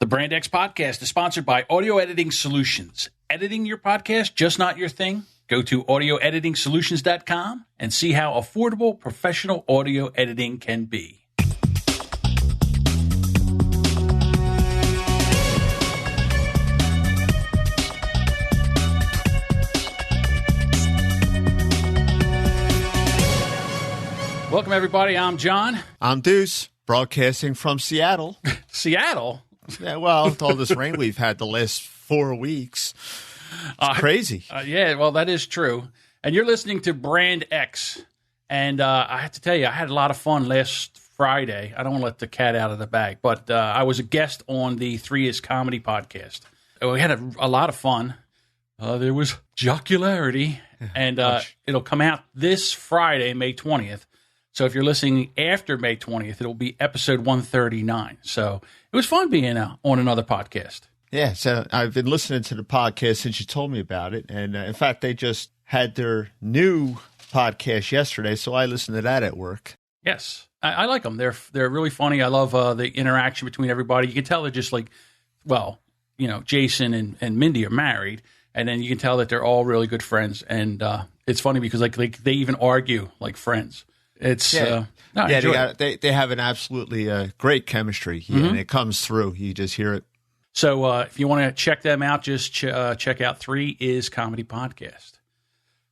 The Brand X podcast is sponsored by Audio Editing Solutions. Editing your podcast, just not your thing? Go to audioeditingsolutions.com and see how affordable professional audio editing can be. Welcome, everybody. I'm John. I'm Deuce, broadcasting from Seattle. Seattle? Yeah, well, with all this rain we've had the last 4 weeks, it's crazy. Yeah, well, that is true. And you're listening to Brand X. And I have to tell you, I had a lot of fun last Friday. I don't want to let the cat out of the bag, but I was a guest on the 3 Is Comedy podcast. We had a lot of fun. There was jocularity, and it'll come out this Friday, May 20th. So if you're listening after May 20th, it'll be episode 139. So it was fun being on another podcast. Yeah, so I've been listening to the podcast since you told me about it. And in fact, they just had their new podcast yesterday, so I listened to that at work. Yes, I like them. They're really funny. I love the interaction between everybody. You can tell they're just like, well, you know, Jason and Mindy are married, and then you can tell that they're all really good friends. And it's funny because like they even argue like friends. It's they have an absolutely great chemistry, and it comes through. You just hear it. So if you want to check them out, just check out 3 Is Comedy Podcast.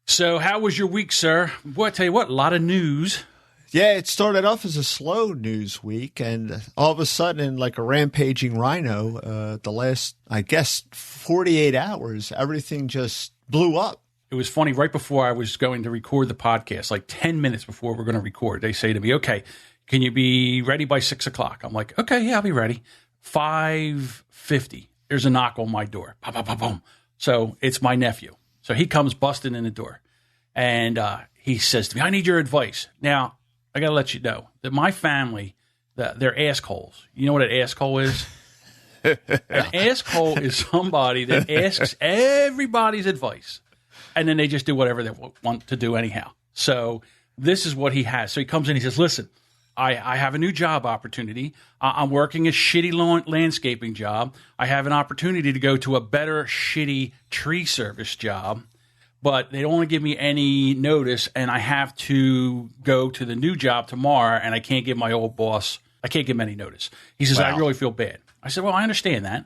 So how was your week, sir? Boy, I tell you what, a lot of news. Yeah, it started off as a slow news week, and all of a sudden, like a rampaging rhino, the last, I guess, 48 hours, everything just blew up. It was funny. Right before I was going to record the podcast, like 10 minutes before we're going to record, they say to me, okay, can you be ready by 6 o'clock? I'm like, okay, yeah, I'll be ready. 5:50. There's a knock on my door. Boom, boom, boom, boom. So it's my nephew. So he comes busting in the door. And he says to me, I need your advice. Now, I got to let you know that my family, they're assholes. You know what an asshole is? An asshole is somebody that asks everybody's advice. And then they just do whatever they want to do anyhow. So this is what he has. So he comes in, he says, listen, I have a new job opportunity. I'm working a shitty landscaping job. I have an opportunity to go to a better shitty tree service job. But they don't want to give me any notice, and I have to go to the new job tomorrow, and I can't give my old boss, I can't give him any notice. He says, wow. I really feel bad. I said, well, I understand that.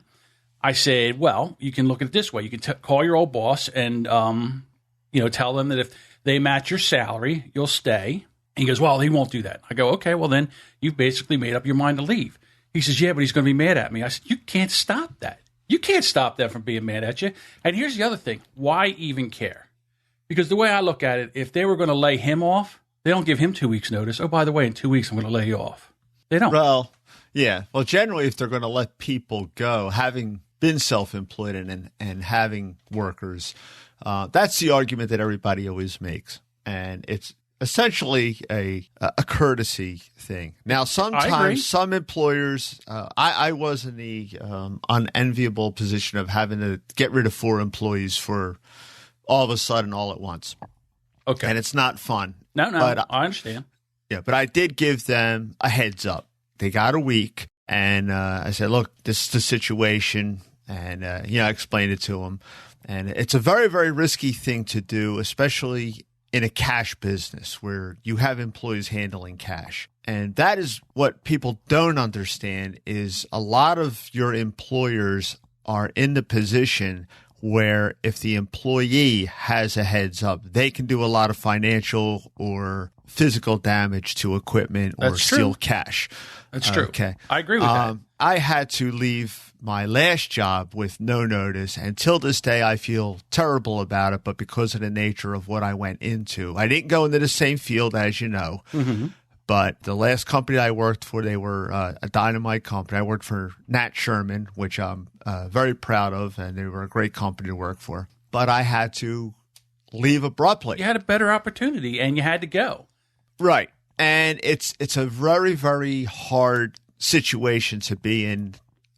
I said, well, you can look at it this way. You can call your old boss and, tell them that if they match your salary, you'll stay. And he goes, well, he won't do that. I go, okay, well, then you've basically made up your mind to leave. He says, yeah, but he's going to be mad at me. I said, you can't stop that. You can't stop them from being mad at you. And here's the other thing. Why even care? Because the way I look at it, if they were going to lay him off, they don't give him 2 weeks' notice. Oh, by the way, in 2 weeks, I'm going to lay you off. They don't. Well, yeah. Well, generally, if they're going to let people go, having been self-employed and having workers, that's the argument that everybody always makes. And it's essentially a courtesy thing. Now, sometimes some employers, I was in the unenviable position of having to get rid of 4 employees for all of a sudden, all at once. Okay. And it's not fun. No, but, I understand. Yeah, but I did give them a heads up. They got a week, and I said, look, this is the situation, and, I explained it to them. And it's a very, very risky thing to do, especially in a cash business where you have employees handling cash. And that is what people don't understand is a lot of your employers are in the position where if the employee has a heads up, they can do a lot of financial or physical damage to equipment or steal cash. That's true. Okay. I agree with that. I had to leave my last job with no notice. And till this day, I feel terrible about it. But because of the nature of what I went into, I didn't go into the same field, as you know. Mm-hmm. But the last company I worked for, they were a dynamite company. I worked for Nat Sherman, which I'm very proud of, and they were a great company to work for. But I had to leave abruptly. You had a better opportunity, and you had to go. Right. And it's a very, very hard situation to be in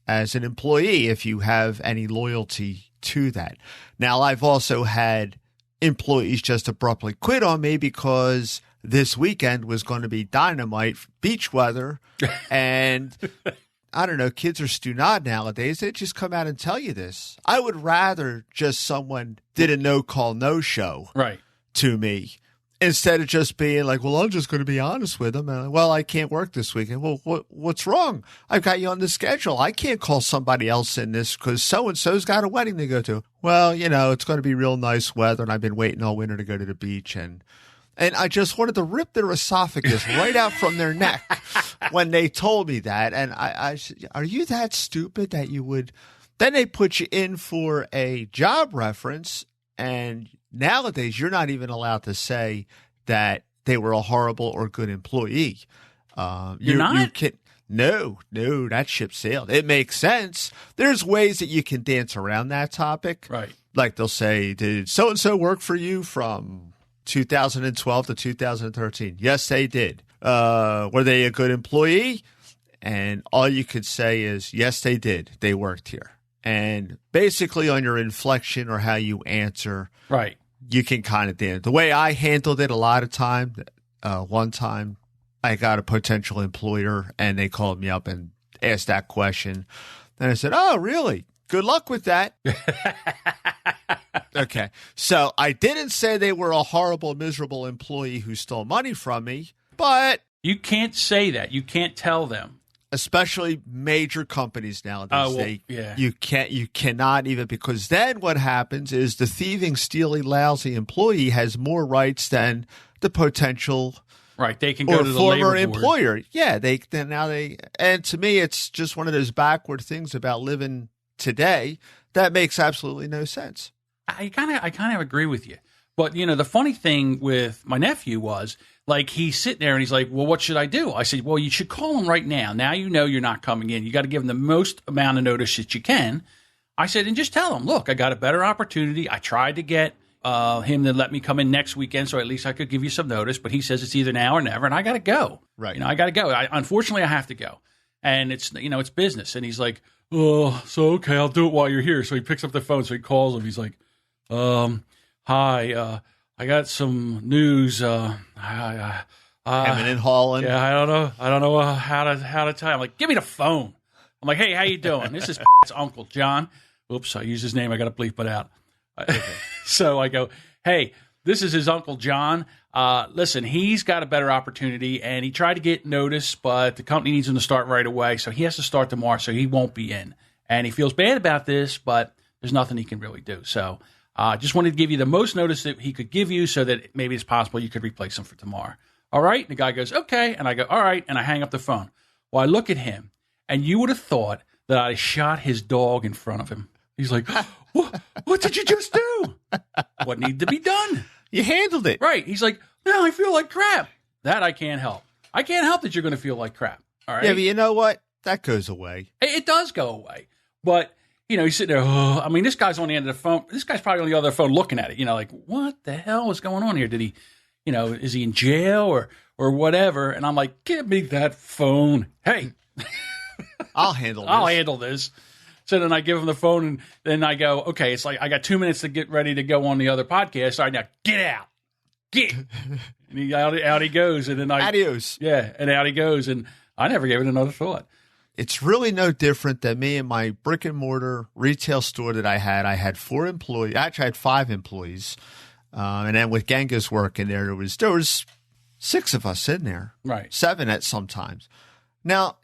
as an employee if you have any loyalty to that. Now, I've also had employees just abruptly quit on me because this weekend was going to be dynamite beach weather. And I don't know, kids are stupid nowadays. They just come out and tell you this. I would rather just someone did a no-call, no-show Right. to me instead of just being like, well, I'm just going to be honest with them. And, well, I can't work this weekend. Well, what's wrong? I've got you on the schedule. I can't call somebody else in this because so-and-so's got a wedding to go to. Well, it's going to be real nice weather, and I've been waiting all winter to go to the beach. And I just wanted to rip their esophagus right out from their neck when they told me that. And I said, are you that stupid that you would? Then they put you in for a job reference, and nowadays you're not even allowed to say that they were a horrible or good employee. You're not? No, that ship sailed. It makes sense. There's ways that you can dance around that topic. Right. Like they'll say, did so-and-so work for you from 2012 to 2013? Yes, they did. Were they a good employee? And all you could say is, yes, they did. They worked here. And basically on your inflection or how you answer, right, you can kind of dance. The way I handled it a lot of time, one time I got a potential employer and they called me up and asked that question. And I said, oh, really? Good luck with that. Okay. So I didn't say they were a horrible, miserable employee who stole money from me, but you can't say that. You can't tell them. Especially major companies nowadays. You cannot even, because then what happens is the thieving, stealing, lousy employee has more rights than the potential right. They can go to the former labor board. Employer. Yeah, and to me, it's just one of those backward things about living today that makes absolutely no sense. I kind of agree with you. But, the funny thing with my nephew was, like, he's sitting there and he's like, well, what should I do? I said, well, you should call him right now. Now you're not coming in. You got to give him the most amount of notice that you can. I said, and just tell him, look, I got a better opportunity. I tried to get him to let me come in next weekend, so at least I could give you some notice. But he says it's either now or never, and I got to go. Right. I got to go. Unfortunately, I have to go. And it's, it's business. And he's like, oh, so, okay, I'll do it while you're here. So he picks up the phone. So he calls him. He's like, hi, I got some news. Hemming and hauling. Yeah, I don't know how to tell you. I'm like, give me the phone. I'm like, hey, how you doing? This is Uncle John. Oops, I used his name. I got to bleep it out. Okay. So I go, hey, this is his Uncle John. Listen, he's got a better opportunity, and he tried to get notice, but the company needs him to start right away, so he has to start tomorrow, so he won't be in. And he feels bad about this, but there's nothing he can really do. So just wanted to give you the most notice that he could give you so that maybe it's possible you could replace him for tomorrow. All right? And the guy goes, okay. And I go, all right. And I hang up the phone. Well, I look at him, and you would have thought that I shot his dog in front of him. He's like, what did you just do? What needed to be done? You handled it. Right. He's like, no, I feel like crap. That I can't help. I can't help that you're going to feel like crap. All right? Yeah, but you know what? That goes away. It does go away. But he's sitting there, this guy's on the end of the phone. This guy's probably on the other phone looking at it, like, what the hell is going on here? Did he, is he in jail or whatever? And I'm like, give me that phone. Hey, I'll handle this. So then I give him the phone, and then I go, okay, it's like I got 2 minutes to get ready to go on the other podcast. All right, now get out. And out he goes. And then adios. Yeah, and out he goes. And I never gave it another thought. It's really no different than me and my brick and mortar retail store that I had. I had 4 employees. Actually, I had 5 employees. And then with Genga's work in there, there was 6 of us in there. Right. 7 at sometimes. Now,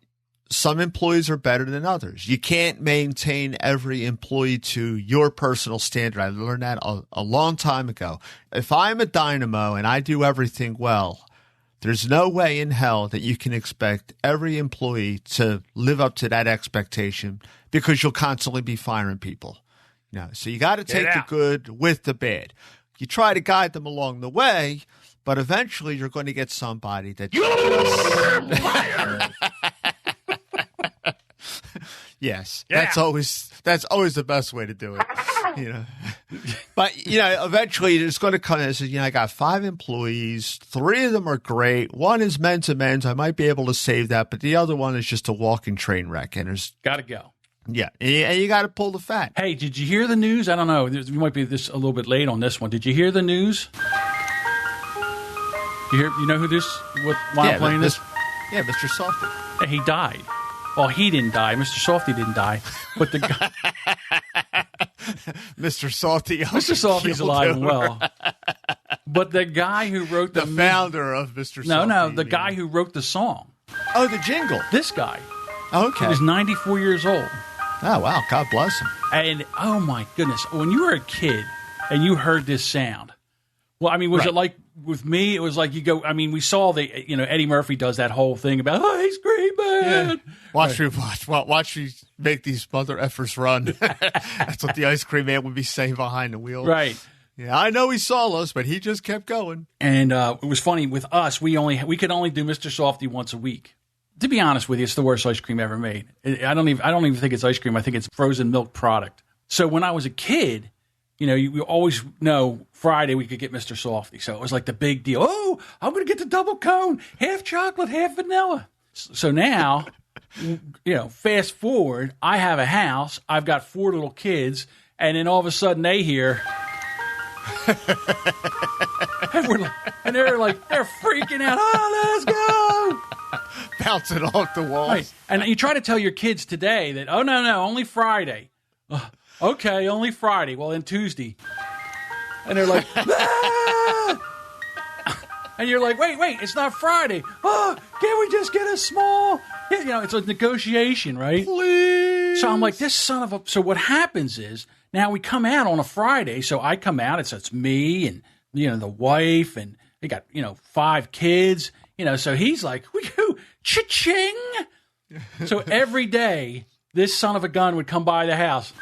some employees are better than others. You can't maintain every employee to your personal standard. I learned that a long time ago. If I'm a dynamo and I do everything well, there's no way in hell that you can expect every employee to live up to that expectation because you'll constantly be firing people. So you got to take the good with the bad. You try to guide them along the way, but eventually you're going to get somebody that you're fired. Yes, yeah. That's always the best way to do it. But eventually it's going to come and say, I got 5 employees, 3 of them are great. 1 is men's to men's. I might be able to save that, but the other one is just a walking train wreck. And there's got to go. Yeah, and you got to pull the fat. Hey, did you hear the news? I don't know. You might be a little bit late on this one. Did you hear the news? You know who this? Why I'm playing this? Yeah, Mr. Softee. He died. Well, he didn't die. Mr. Softee didn't die. But the guy, Mr. Softee. Mr. Softee's alive and well. But the guy who wrote the founder of Mr. No, Softee. the guy who wrote the song. Oh, the jingle. This guy. Okay. He was 94 years old. Oh, wow. God bless him. And, oh, my goodness. When you were a kid and you heard this sound, well, I mean, was it like with me? It was like you go, I mean, we saw Eddie Murphy does that whole thing about ice cream man. Yeah. Watch me make these mother effers run. That's what the ice cream man would be saying behind the wheel. Right. Yeah, I know he saw us, but he just kept going. And it was funny with us. We could only do Mr. Softee once a week. To be honest with you, it's the worst ice cream ever made. I don't even think it's ice cream. I think it's frozen milk product. So when I was a kid, you always know Friday we could get Mr. Softee. So it was like the big deal. Oh, I'm going to get the double cone, half chocolate, half vanilla. So now, fast forward, I have a house. I've got 4 little kids. And then all of a sudden they hear... and they're freaking out. Oh, let's go! Bouncing off the walls. Right. And you try to tell your kids today that, oh, no, only Friday. Okay, only Friday. Well, then Tuesday. And they're like, ah! And you're like, wait, it's not Friday. Oh, can't we just get a small? It's a negotiation, right? Please. So I'm like, this son of a. So what happens is now we come out on a Friday. So I come out. It's me and the wife, and they got 5 kids. So he's like, cha-ching. So every day, this son of a gun would come by the house.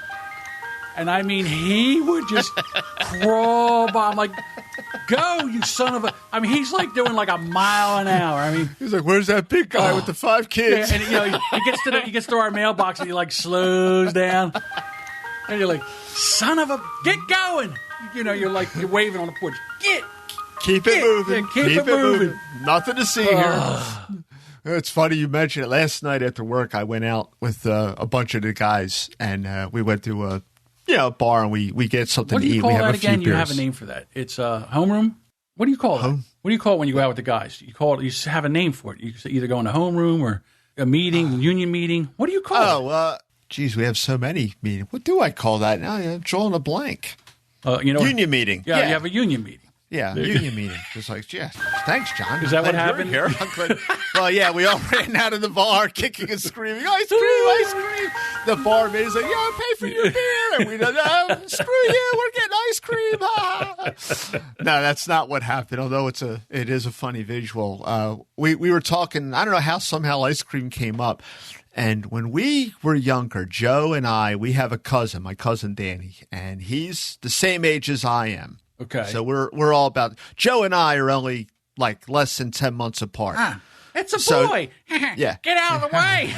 And I mean, he would just crawl by. I'm like, go, you son of a... I mean, he's like doing like a mile an hour. I mean... He's like, where's that big guy with the 5 kids? Yeah, and he gets to our mailbox and he like slows down. And you're like, son of a... Get going! You're waving on the porch. Keep it moving. Keep it moving. Nothing to see here. It's funny you mentioned it. Last night after work, I went out with a bunch of the guys, and we went to a bar, and we get something to eat. What do you call we have that a few again? beers. You have a name for that. It's homeroom? What do you call it? What do you call it when you go out with the guys? You have a name for it. You either go in a homeroom or a meeting, union meeting. What do you call it? Geez, we have so many meetings. What do I call that now? I'm drawing a blank. Union meeting. Yeah, you have a union meeting. Yeah, union meeting. Just like, yeah, thanks, John. Is that what happened here? Well, yeah, we all ran out of the bar, kicking and screaming, ice cream. The barmaid is like, I'll pay for your beer. And we don't know, screw you, we're getting ice cream. No, that's not what happened, although it is a funny visual. We were talking, I don't know how somehow ice cream came up. And when we were younger, Joe and I, we have a cousin, my cousin Danny, and he's the same age as I am. Okay. So we're all about. Joe and I are only like less than 10 months apart. It's a boy. Yeah. Get out of the way.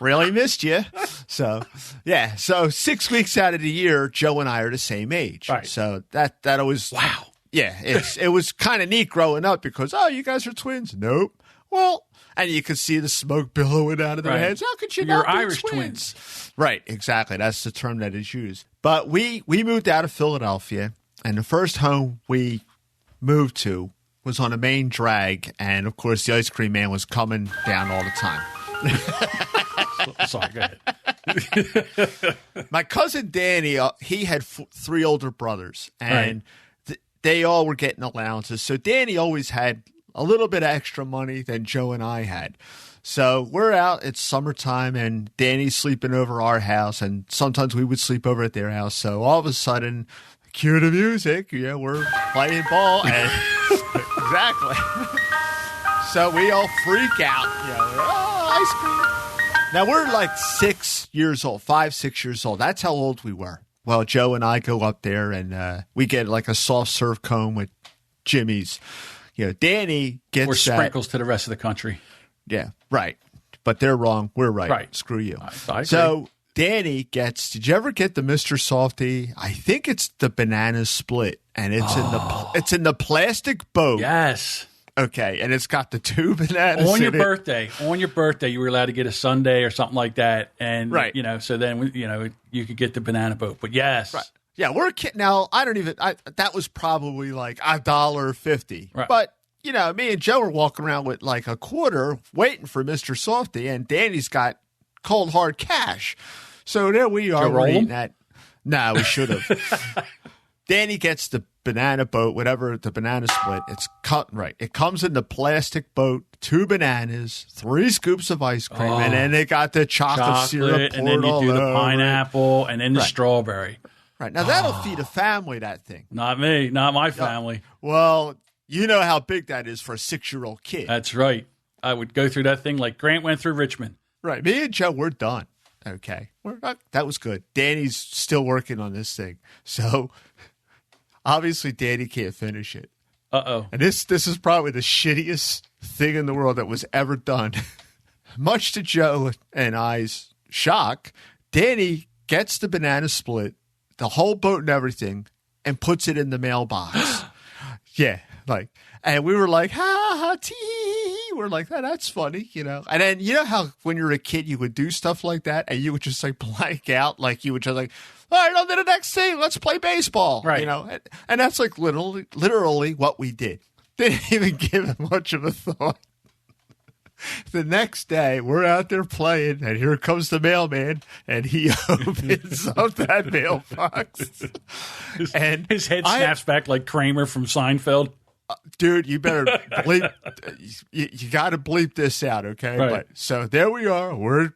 Really missed you. So, yeah. So 6 weeks out of the year, Joe and I are the same age. Right. So that always. Wow. Yeah. It was kind of neat growing up because, you guys are twins. Nope. Well, and you could see the smoke billowing out of their heads. How could you not be Irish twins? Right, exactly. That's the term that is used. But we moved out of Philadelphia, and the first home we moved to was on a main drag, and of course the ice cream man was coming down all the time. Sorry, go ahead. My cousin Danny, he had 3 older brothers, and they all were getting allowances. So Danny always had a little bit of extra money than Joe and I had. So we're out, it's summertime, and Danny's sleeping over our house, and sometimes we would sleep over at their house. So all of a sudden, cue the music, we're playing ball. And exactly. So we all freak out, ice cream. Now we're like 6 years old, 5, 6 years old. That's how old we were. Well, Joe and I go up there, and we get like a soft serve cone with Jimmy's. Danny gets or sprinkles to the rest of the country. Yeah, right. But they're wrong. We're right. Right. Screw you. I agree. So Danny gets. Did you ever get the Mr. Softee? I think it's the banana split, and it's in the plastic boat. Yes. Okay, and it's got the 2 bananas on your birthday. On your birthday, you were allowed to get a sundae or something like that, and right. So then you could get the banana boat. But yes. Right. Yeah, we're a kid now. I don't even. That was probably like $1.50. Right. But me and Joe were walking around with like a quarter waiting for Mr. Softee, and Danny's got cold hard cash. So there we are. We're eating that. No, we should have. Danny gets the banana boat, whatever, the banana split. It's cut right. It comes in the plastic boat, 2 bananas, 3 scoops of ice cream, and then they got the chocolate syrup poured and then you do the pineapple, and then the Right. strawberry. Right. Now, that'll feed a family, that thing. Not me, not my family. Well, you know how big that is for a 6-year-old kid. That's right. I would go through that thing like Grant went through Richmond. Right. Me and Joe, we're done. Okay. We're not, that was good. Danny's still working on this thing. So, obviously, Danny can't finish it. Uh-oh. And this is probably the shittiest thing in the world that was ever done. Much to Joe and I's shock, Danny gets the banana split, the whole boat and everything, and puts it in the mailbox. Yeah, and we were like, ha, ha, tee, hee, hee. We're like, that's funny, And then, you know how when you're a kid, you would do stuff like that, and you would just, blank out, you would just, all right, on to the next thing, let's play baseball, right? And that's, literally what we did. Didn't even give it much of a thought. The next day, we're out there playing, and here comes the mailman, and he opens up that mailbox. And his head snaps back like Kramer from Seinfeld. Dude, you better bleep. You got to bleep this out, okay? Right. But, so there we are. We're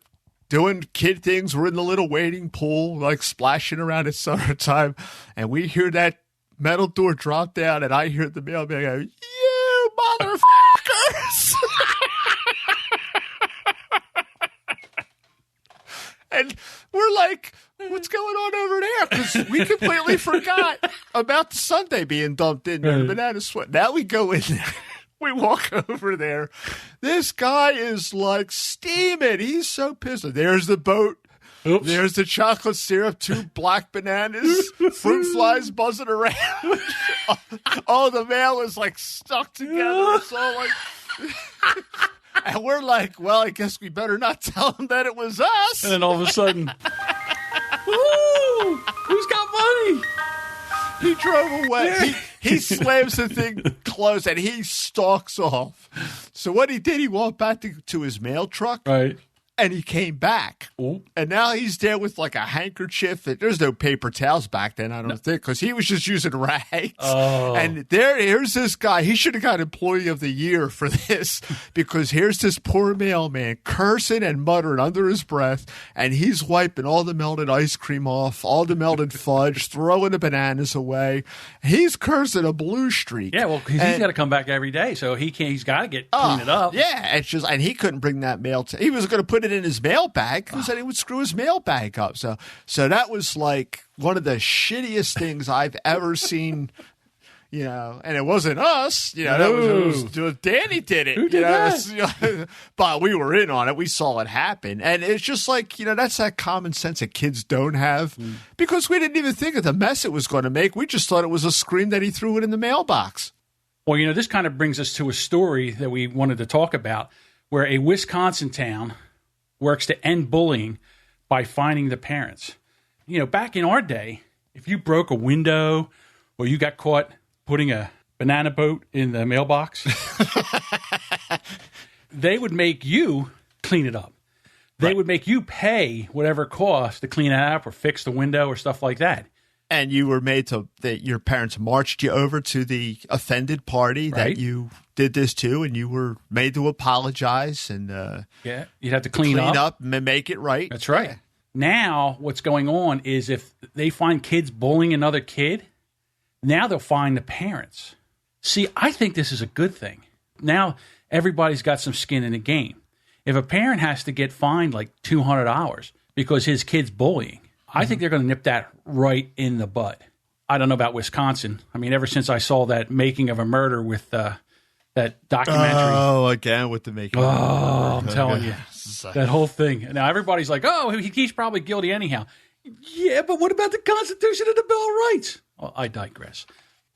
doing kid things. We're in the little wading pool, splashing around at summertime, and we hear that metal door drop down, and I hear the mailman go, "You motherfuckers!" And we're like, what's going on over there? Because we completely forgot about the sundae being dumped in there, the banana split. Now we go in there. We walk over there. This guy is steaming. He's so pissed. There's the boat. Oops. There's the chocolate syrup, 2 black bananas, fruit flies buzzing around. All the mail is stuck together. It's all and we're like, well, I guess we better not tell him that it was us. And then all of a sudden, ooh, who's got money? He drove away. He slams the thing closed and he stalks off. So what he did, he walked back to his mail truck. Right. And he came back. Ooh. And now he's there with a handkerchief. There's no paper towels back then, I don't think, because he was just using rags. Oh. And here's this guy. He should have got Employee of the Year for this, because here's this poor mailman cursing and muttering under his breath, and he's wiping all the melted ice cream off, all the melted fudge, throwing the bananas away. He's cursing a blue streak. Yeah, well, because he's got to come back every day, so he's got to clean it up. Yeah, and he couldn't bring that mail. He was going to put it in his mail bag because then he would screw his mail bag up. So that was one of the shittiest things I've ever seen. And it wasn't us. It was Danny did it. Who did that? But we were in on it. We saw it happen, and it's just that's that common sense that kids don't have because we didn't even think of the mess it was going to make. We just thought it was a scream that he threw it in the mailbox. Well, this kind of brings us to a story that we wanted to talk about, where a Wisconsin town works to end bullying by finding the parents. Back in our day, if you broke a window or you got caught putting a banana boat in the mailbox, they would make you clean it up. They would make you pay whatever it cost to clean it up or fix the window or stuff like that. And you were made that your parents marched you over to the offended party that you did this to, and you were made to apologize and you'd have to clean up and make it right. That's right. Yeah. Now, what's going on is if they find kids bullying another kid, now they'll find the parents. See, I think this is a good thing. Now everybody's got some skin in the game. If a parent has to get fined $200 because his kid's bullying, I think they're going to nip that right in the bud. I don't know about Wisconsin. I mean, ever since I saw that Making of a Murder with that documentary. Oh, again with the Making of a Murder. Oh, I'm telling you. That whole thing. Now, everybody's like, he's probably guilty anyhow. Yeah, but what about the Constitution and the Bill of Rights? Well, I digress.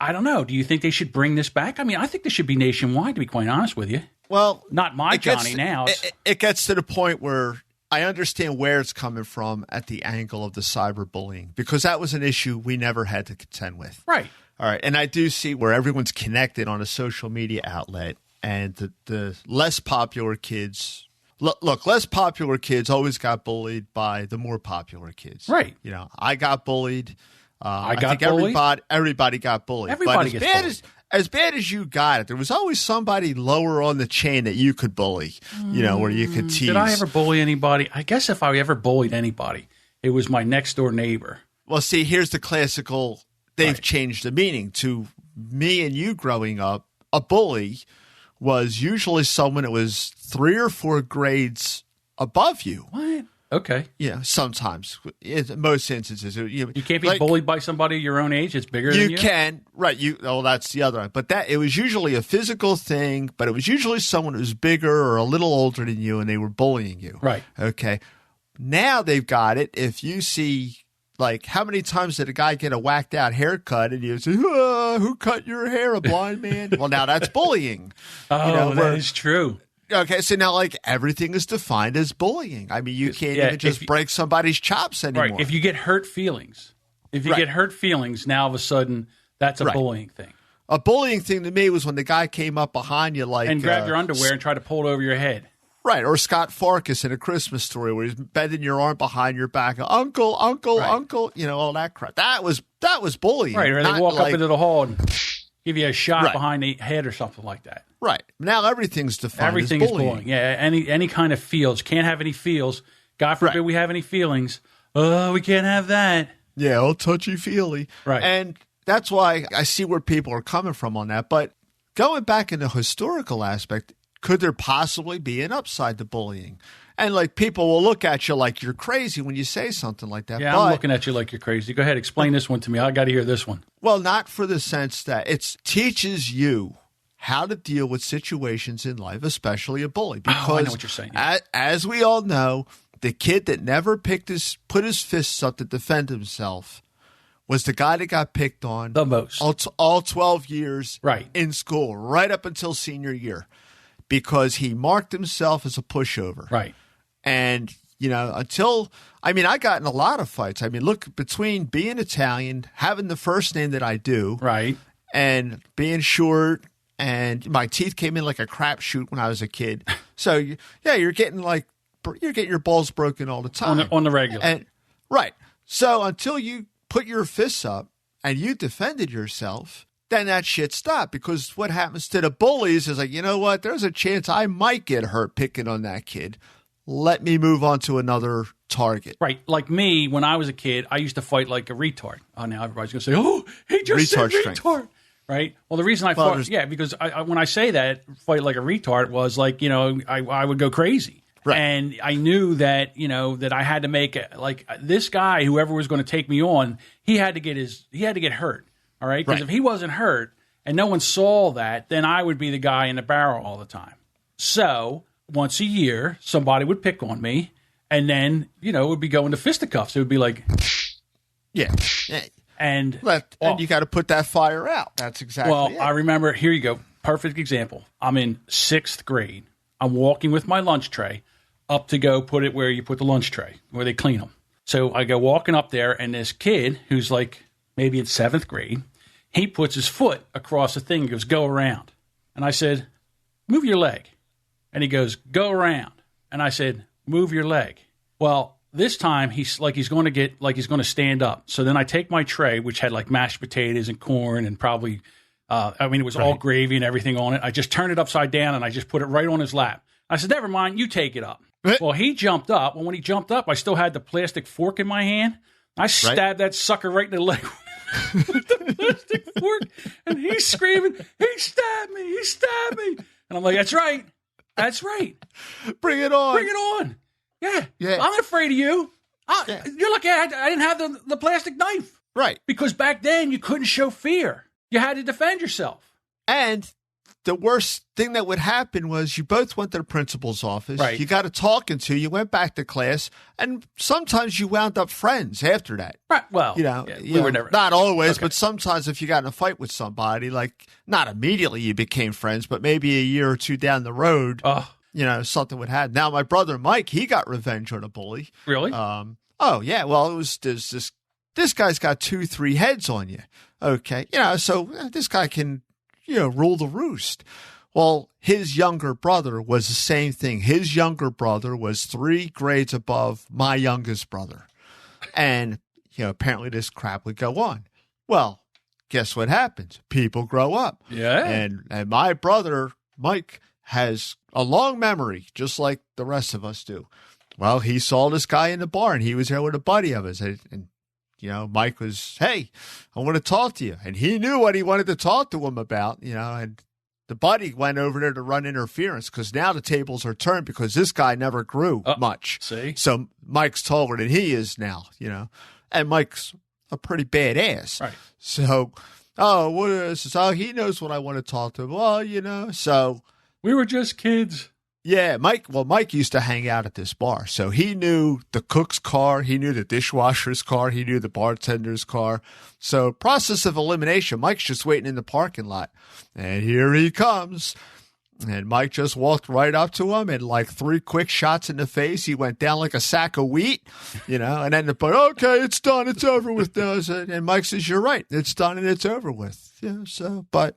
I don't know. Do you think they should bring this back? I mean, I think this should be nationwide, to be quite honest with you. Well, not my Johnny now. It gets to the point where I understand where it's coming from at the angle of the cyberbullying, because that was an issue we never had to contend with. Right. All right. And I do see where everyone's connected on a social media outlet, and the less popular kids. Look, less popular kids always got bullied by the more popular kids. Right. You know, I got bullied. I think bullied. Everybody got bullied. Everybody but gets bullied. As bad as you got it, there was always somebody lower on the chain that you could bully, you know, where you could tease. Did I ever bully anybody? I guess if I ever bullied anybody, it was my next door neighbor. Well, see, here's the classical, they've changed the meaning. To me and you growing up, a bully was usually someone that was 3 or 4 grades above you. What? Okay. Yeah, sometimes. In most instances. You can't be bullied by somebody your own age. It's bigger than you. You can. Right. That's the other one. But it was usually a physical thing, but it was usually someone who was bigger or a little older than you, and they were bullying you. Right. Okay. Now they've got it. If you see, like, how many times did a guy get a whacked out haircut and you say, who cut your hair, a blind man? Well, now that's bullying. Oh, that is true. Okay, so now, like, everything is defined as bullying. I mean, you can't even just break somebody's chops anymore. Right. If you get hurt feelings, now all of a sudden, that's a bullying thing. A bullying thing to me was when the guy came up behind you, like, and grabbed your underwear and tried to pull it over your head. Right, or Scott Farkas in A Christmas Story, where he's bending your arm behind your back, uncle, you know, all that crap. That was bullying. Right, or they walk up into the hall and give you a shot behind the head or something like that. Right. Now everything's defined Everything as is bullying. Yeah, any kind of feels. Can't have any feels. God forbid we have any feelings. Oh, we can't have that. Yeah, all touchy-feely. Right. And that's why I see where people are coming from on that. But going back in the historical aspect, could there possibly be an upside to bullying? And, like, people will look at you like you're crazy when you say something like that. Yeah, I'm looking at you like you're crazy. Go ahead, explain this one to me. I got to hear this one. Well, not for the sense that it teaches you how to deal with situations in life, especially a bully. Because I know what you're saying. Yeah. As we all know, the kid that never put his fists up to defend himself was the guy that got picked on the most all 12 years right. in school, right up until senior year, because he marked himself as a pushover. Right. And, you know, I got in a lot of fights. I mean, look, between being Italian, having the first name that I do, right, and being short, and my teeth came in like a crapshoot when I was a kid. So, you're getting your balls broken all the time. On the regular. And, right. So until you put your fists up and you defended yourself, then that shit stopped. Because what happens to the bullies is like, you know what? There's a chance I might get hurt picking on that kid. Let me move on to another target. Right. Like me, when I was a kid, I used to fight like a retard. Oh, now everybody's going to say, oh, he just said retard. Right. Well, the reason I fought, because when I say that, fight like a retard was like, you know, I would go crazy. Right. And I knew that, you know, that I had to make like this guy, whoever was going to take me on, he had to get hurt. All right. Because if he wasn't hurt and no one saw that, then I would be the guy in the barrel all the time. So once a year, somebody would pick on me, and then, you know, it would be going to fisticuffs. It would be like, yeah. And you got to put that fire out. That's exactly it. I remember, here you go, perfect example. I'm in 6th grade. I'm walking with my lunch tray up to go put it where you put the lunch tray, where they clean them. So I go walking up there, and this kid, who's like maybe in 7th grade, he puts his foot across the thing and goes, go around. And I said, move your leg. And he goes, go around. And I said, move your leg. Well, this time he's going to stand up. So then I take my tray, which had like mashed potatoes and corn and probably, it was all gravy and everything on it. I just turned it upside down and I just put it right on his lap. I said, never mind, you take it up. Well, he jumped up. Well, when he jumped up, I still had the plastic fork in my hand. I stabbed that sucker right in the leg with the plastic fork. And he's screaming, he stabbed me. And I'm like, that's right. Bring it on. Yeah. I'm not afraid of you. You're lucky I didn't have the plastic knife. Right. Because back then you couldn't show fear. You had to defend yourself. And the worst thing that would happen was you both went to the principal's office. Right. You got to talking to. You went back to class. And sometimes you wound up friends after that. Right. Well, we were never. Not always, but sometimes if you got in a fight with somebody, like not immediately you became friends, but maybe a year or two down the road, something would happen. Now, my brother Mike, he got revenge on a bully. Really? Oh, yeah. Well, there's this this guy's got 2-3 heads on you. Okay. So this guy can, rule the roost. Well, his younger brother was the same thing. His younger brother was 3 grades above my youngest brother. And, apparently this crap would go on. Well, guess what happens? People grow up. Yeah. And my brother, Mike, has a long memory, just like the rest of us do. Well, he saw this guy in the bar, and he was there with a buddy of his. And Mike was, hey, I want to talk to you. And he knew what he wanted to talk to him about, and the buddy went over there to run interference because now the tables are turned because this guy never grew much. See? So Mike's taller than he is now, and Mike's a pretty badass. Right. So, what is this? Oh, he knows what I want to talk to him. Well, so. We were just kids. Yeah, Mike used to hang out at this bar. So he knew the cook's car, he knew the dishwasher's car, he knew the bartender's car. So process of elimination, Mike's just waiting in the parking lot. And here he comes. And Mike just walked right up to him and like 3 quick shots in the face. He went down like a sack of wheat, and then okay, it's done. It's over with now. And Mike says, you're right. It's done and it's over with. But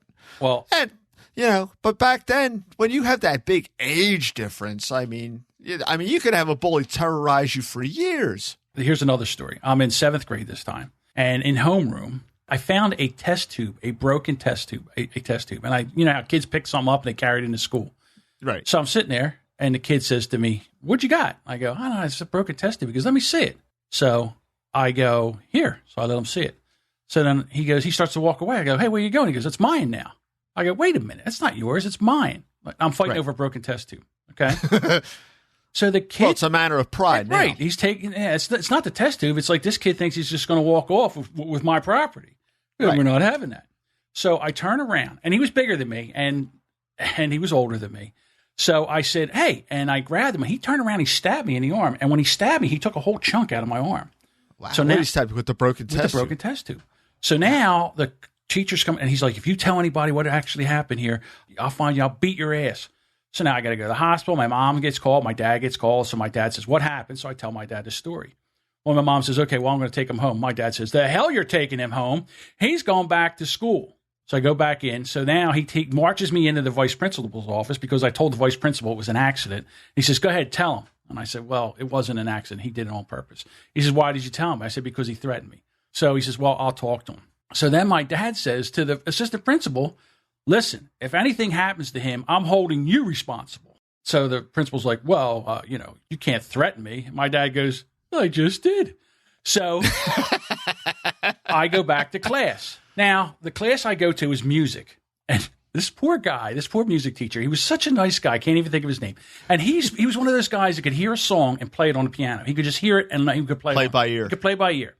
back then, when you have that big age difference, I mean, you could have a bully terrorize you for years. Here's another story. I'm in 7th grade this time, and in homeroom, I found a test tube, a broken test tube, a test tube. And how kids pick something up and they carry it into school. Right. So I'm sitting there, and the kid says to me, "What you got?" I go, "I don't know, it's a broken test tube." He goes, "Let me see it." So I go, "Here." So I let him see it. So then he starts to walk away. I go, "Hey, where you going?" He goes, "It's mine now." I go, "Wait a minute, it's not yours, it's mine." I'm fighting over a broken test tube. Okay. So the kid. Well, it's a matter of pride. Right. Now. He's taking, it's not the test tube. It's like this kid thinks he's just going to walk off with my property. Right. We're not having that. So I turn around, and he was bigger than me, and he was older than me. So I said, "Hey," and I grabbed him, and he turned around, he stabbed me in the arm. And when he stabbed me, he took a whole chunk out of my arm. Wow. So now he stabbed you with the broken test tube. With the broken test tube. So now the teacher's coming, and he's like, "If you tell anybody what actually happened here, I'll find you. I'll beat your ass." So now I got to go to the hospital. My mom gets called. My dad gets called. So my dad says, "What happened?" So I tell my dad the story. Well, my mom says, "Okay, well, I'm going to take him home." My dad says, "The hell you're taking him home? He's going back to school." So I go back in. So now he marches me into the vice principal's office because I told the vice principal it was an accident. He says, "Go ahead, tell him." And I said, "Well, it wasn't an accident. He did it on purpose." He says, "Why did you tell him?" I said, "Because he threatened me." So he says, "Well, I'll talk to him." So then my dad says to the assistant principal, "Listen, if anything happens to him, I'm holding you responsible." So the principal's like, "Well, you can't threaten me." My dad goes, "I just did." So I go back to class. Now, the class I go to is music. And this poor music teacher, he was such a nice guy. I can't even think of his name. And he was one of those guys that could hear a song and play it on the piano. He could just hear it and he could play by ear. He could play by ear.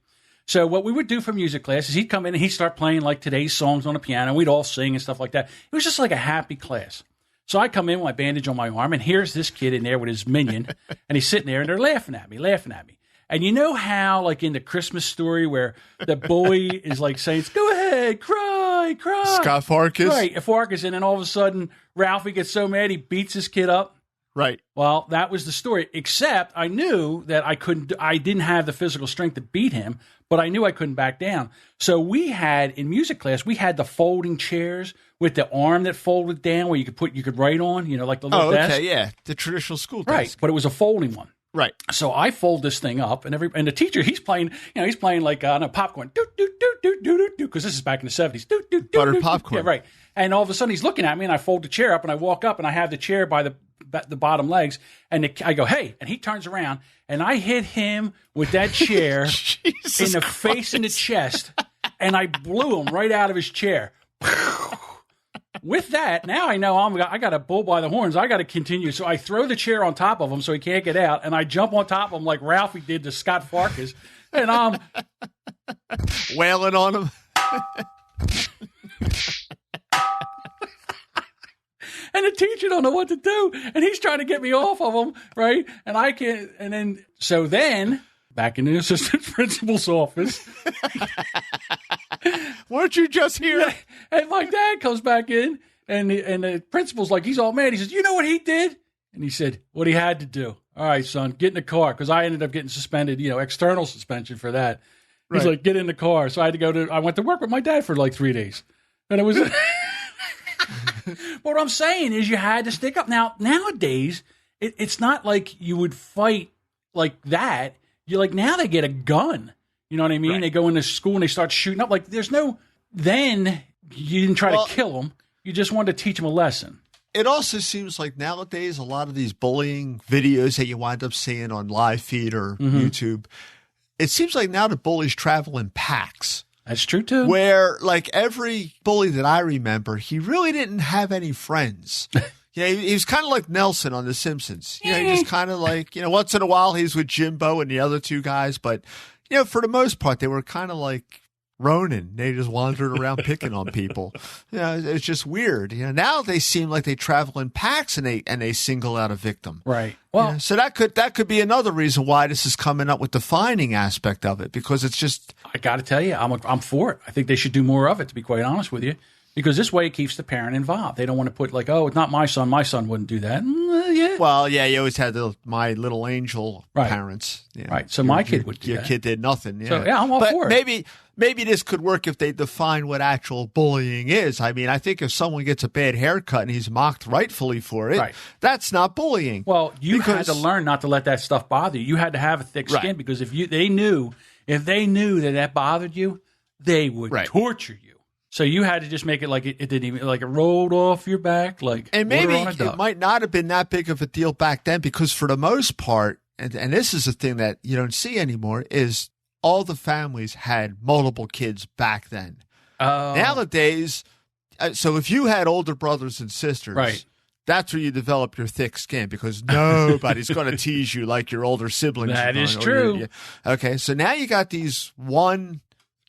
So what we would do for music class is he'd come in and he'd start playing like today's songs on the piano. We'd all sing and stuff like that. It was just like a happy class. So I come in with my bandage on my arm, and here's this kid in there with his minion, and he's sitting there, and they're laughing at me. And you know how, like in the Christmas Story, where the bully is like saying, "Go ahead, cry." Scott Farkas. Right, Farkas. And then all of a sudden, Ralphie gets so mad, he beats his kid up. Right. Well, that was the story, except I knew that I didn't have the physical strength to beat him, but I knew I couldn't back down. So in music class, we had the folding chairs with the arm that folded down where you could write on, like the little desk. Oh, okay, yeah. The traditional school desk. Right, but it was a folding one. Right. So I fold this thing up, and the teacher, he's playing like popcorn, do do do do do do do, because this is back in the 70s, do do do buttered popcorn. Yeah, right. And all of a sudden he's looking at me, and I fold the chair up, and I walk up, and I have the chair by the bottom legs, and I go, "Hey," and he turns around, and I hit him with that chair in the face and the chest, and I blew him right out of his chair. With that, now I know I got a bull by the horns. I got to continue. So I throw the chair on top of him so he can't get out, and I jump on top of him like Ralphie did to Scott Farkas, and I'm wailing on him. And the teacher don't know what to do, and he's trying to get me off of him, right? And I can't. And then back in the assistant principal's office. Weren't you just here? And my dad comes back in, and the principal's like, he's all mad. He says, "You know what he did?" And he said, "What he had to do." "All right, son, get in the car," because I ended up getting suspended, external suspension for that. He's Right. like, get in the car. So I went to work with my dad for like 3 days. And it was, but what I'm saying is you had to stick up. Now, nowadays, it's not like you would fight like that. You're like, now they get a gun. You know what I mean? Right. They go into school and they start shooting up. Like, then you didn't try to kill them. You just wanted to teach them a lesson. It also seems like nowadays a lot of these bullying videos that you wind up seeing on live feed or YouTube, it seems like now the bullies travel in packs. That's true, too. Where, like, every bully that I remember, he really didn't have any friends. He was kind of like Nelson on The Simpsons. He just kind of like, once in a while he's with Jimbo and the other two guys. But, for the most part, they were kind of like Ronin. They just wandered around picking on people. It's just weird. Now they seem like they travel in packs and they single out a victim. Right. Well, so that could be another reason why this is coming up with the finding aspect of it, because it's just. I got to tell you, I'm for it. I think they should do more of it, to be quite honest with you, because this way it keeps the parent involved. They don't want to put like, oh, it's not my son. My son wouldn't do that. Yeah. Well, yeah, you always had the My Little Angel parents. Right. So my kid would do your that. kid did nothing. Yeah. So, yeah, I'm all for it. Maybe this could work if they define what actual bullying is. I mean, I think if someone gets a bad haircut and he's mocked rightfully for it, that's not bullying. Well, you had to learn not to let that stuff bother you. You had to have a thick skin because if they knew that bothered you, they would torture you. So you had to just make it like it didn't even, like it rolled off your back, like. And maybe it might not have been that big of a deal back then, because for the most part, and this is a thing that you don't see anymore, is all the families had multiple kids back then. Nowadays, so if you had older brothers and sisters, that's where you develop your thick skin, because nobody's going to tease you like your older siblings. That is true. Okay, so now you got these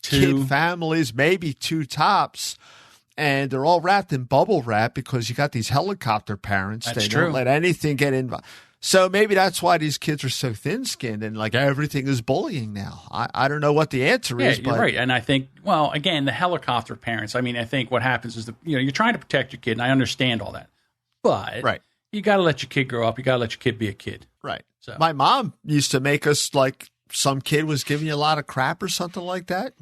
kid families, maybe two tops, and they're all wrapped in bubble wrap because you got these helicopter parents. They don't let anything get in. So maybe that's why these kids are so thin-skinned and like everything is bullying now. I don't know what the answer is. You're right. And I think, well, again, the helicopter parents, I mean, I think what happens is you're trying to protect your kid, and I understand all that. But you got to let your kid grow up. You got to let your kid be a kid. Right. So my mom used to make us like, some kid was giving you a lot of crap or something like that,